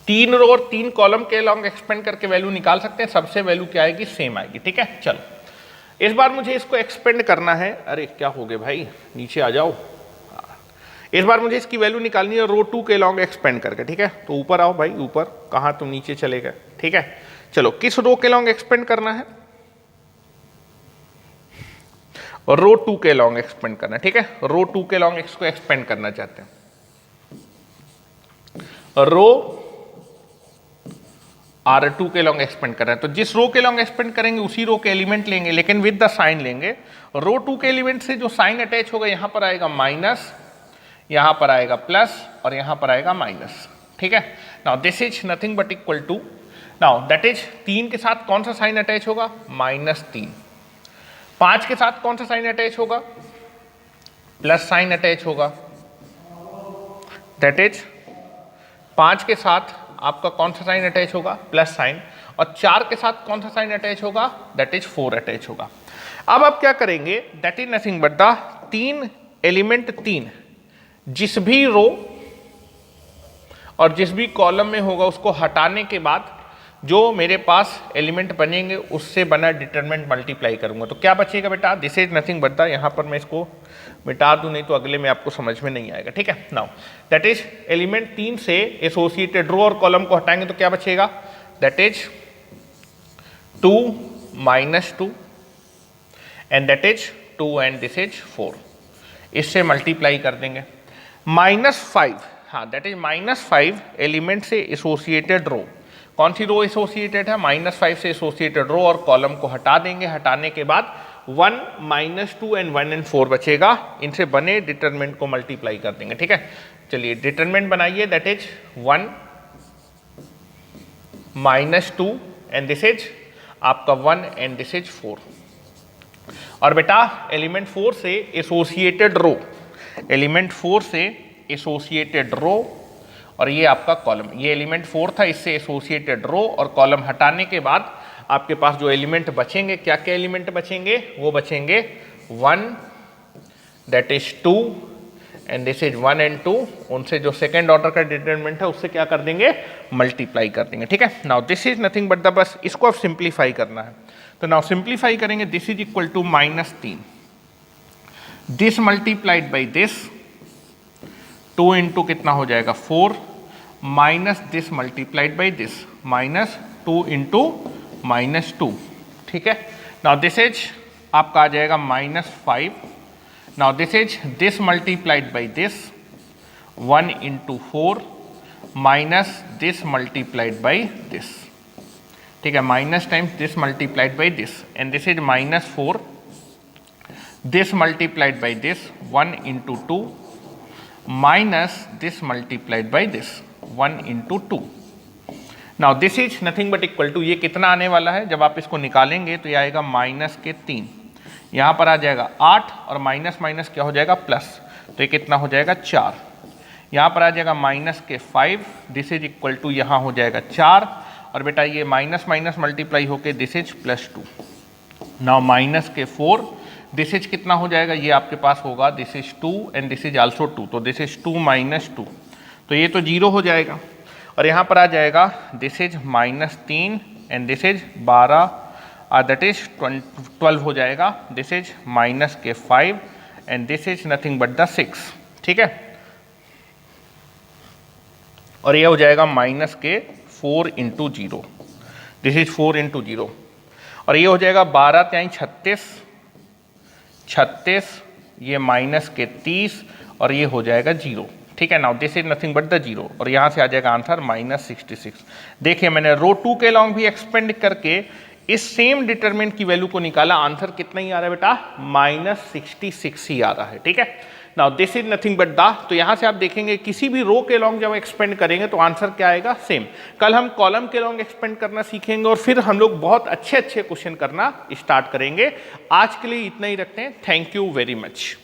तीन रो और 3 कॉलम के लॉन्ग एक्सपेंड करके वैल्यू निकाल सकते हैं, सबसे वैल्यू क्या आएगी, सेम आएगी, ठीक है। चलो इस बार मुझे इसको एक्सपेंड करना है, अरे क्या हो गए भाई, नीचे आ जाओ। इस बार मुझे इसकी वैल्यू निकालनी है रो 2 के लॉन्ग एक्सपेंड करके, ठीक है। तो ऊपर आओ भाई, ऊपर कहाँ, तुम नीचे चले गए, ठीक है। चलो किस रो के लॉन्ग एक्सपेंड करना है, रो 2 के लॉन्ग एक्सपेंड करना है, ठीक है। रो 2 के लॉन्ग इसको एक्सपेंड करना चाहते हैं, रो R2 के लॉन्ग एक्सपेंड कर रहे हैं। तो जिस रो के लॉन्ग एक्सपेंड करेंगे उसी रो के एलिमेंट लेंगे, लेकिन विद द साइन लेंगे। रो 2 के एलिमेंट से जो साइन अटैच होगा, यहां पर आएगा माइनस, यहां पर आएगा प्लस और यहां पर आएगा माइनस, ठीक है। Now this is nothing but equal to, now that is 3 के साथ कौन सा साइन अटैच होगा, -3। 5 के साथ कौन सा साइन अटैच होगा, प्लस साइन अटैच होगा, दैट इज 5 के साथ आपका कौन सा साइन अटैच होगा, प्लस साइन। और 4 के साथ कौन सा साइन अटैच होगा, दैट इज 4 अटैच होगा। अब आप क्या करेंगे, that is nothing but the 3 element 3 जिस भी रो और जिस भी कॉलम में होगा उसको हटाने के बाद जो मेरे पास एलिमेंट बनेंगे उससे बना डिटरमिनेंट मल्टीप्लाई करूंगा। तो क्या बचेगा बेटा, this is nothing but the, यहां पर मैं इसको मिटा दूं नहीं तो अगले में आपको समझ में नहीं आएगा, ठीक है। नाउ दैट इज एलिमेंट 3 से एसोसिएटेड रो और कॉलम को हटाएंगे तो क्या बचेगा, that is 2 - 2 and that is 2 and this is 4। इससे मल्टीप्लाई कर देंगे। -5, हाँ दैट इज -5 एलिमेंट से एसोसिएटेड रो, कौन सी रो एसोसिएटेड है, -5 से एसोसिएटेड रो और कॉलम को हटा देंगे। हटाने के बाद 1 - 2 एंड 1 एंड 4 बचेगा। इनसे बने डिटरमिनेंट को मल्टीप्लाई कर देंगे, ठीक है। चलिए डिटरमिनेंट बनाइए, that is 1 - 2 and this is आपका 1 एंड दिस इज 4। और बेटा एलिमेंट 4 से एसोसिएटेड रो, एलिमेंट 4 से एसोसिएटेड रो और ये आपका कॉलम, ये एलिमेंट 4 था, इससे एसोसिएटेड रो और कॉलम हटाने के बाद आपके पास जो एलिमेंट बचेंगे, क्या क्या एलिमेंट बचेंगे, वो बचेंगे 1 that is 2 and this is 1 and 2। उनसे जो सेकेंड ऑर्डर का डिटरमिनेंट है उससे क्या कर देंगे, मल्टीप्लाई कर देंगे, ठीक है। Now this is nothing but the, बस इसको अब सिंप्लीफाई करना है। तो नाउ सिंप्लीफाई करेंगे, this is equal to -3, this multiplied by this, 2 into कितना हो जाएगा 4, minus this multiplied by this, -2 into -2, ठीक है। नाउ दिस इज आपका आ जाएगा -5। Now this is this multiplied by this, 1 into 4 minus this multiplied by this, ठीक है, minus times this multiplied by this and this is -4 this multiplied by this, 1 into 2 minus this multiplied by this, 1 into 2। Now this is nothing but equal to, ये कितना आने वाला है, जब आप इसको निकालेंगे तो ये आएगा -3, यहाँ पर आ जाएगा 8 और माइनस माइनस क्या हो जाएगा प्लस, तो ये कितना हो जाएगा 4, यहाँ पर आ जाएगा -5, दिस इज इक्वल टू यहाँ हो जाएगा 4 और बेटा ये माइनस माइनस मल्टीप्लाई होके this is +2। Now -4, this is कितना हो जाएगा, ये आपके पास होगा this is 2 and this is also 2, तो दिस इज 2 - 2, तो ये तो 0 हो जाएगा। और यहाँ पर आ जाएगा this is -3 and this is 12 that is 12 हो जाएगा, this is -5 and this is nothing but the 6, ठीक है। और ये हो जाएगा -4 इंटू 0, दिस इज 4 इंटू 0 और ये हो जाएगा 12 × 36, ये -30 और ये हो जाएगा 0, ठीक है। Now this is nothing but the 0 और यहाँ से आ जाएगा आंसर -66। देखिए मैंने रो 2 के लॉन्ग भी एक्सपेंड करके इस सेम डिटरमिनेंट की वैल्यू को निकाला, आंसर कितना ही आ रहा है बेटा, -66 ही आ रहा है, ठीक है। Now this is nothing but the, तो यहाँ से आप देखेंगे किसी भी रो के लॉन्ग जब एक्सपेंड करेंगे तो आंसर क्या आएगा, सेम। कल हम कॉलम के लॉन्ग एक्सपेंड करना सीखेंगे और फिर हम लोग बहुत अच्छे अच्छे क्वेश्चन करना स्टार्ट करेंगे। आज के लिए इतना ही रखते हैं, थैंक यू वेरी मच।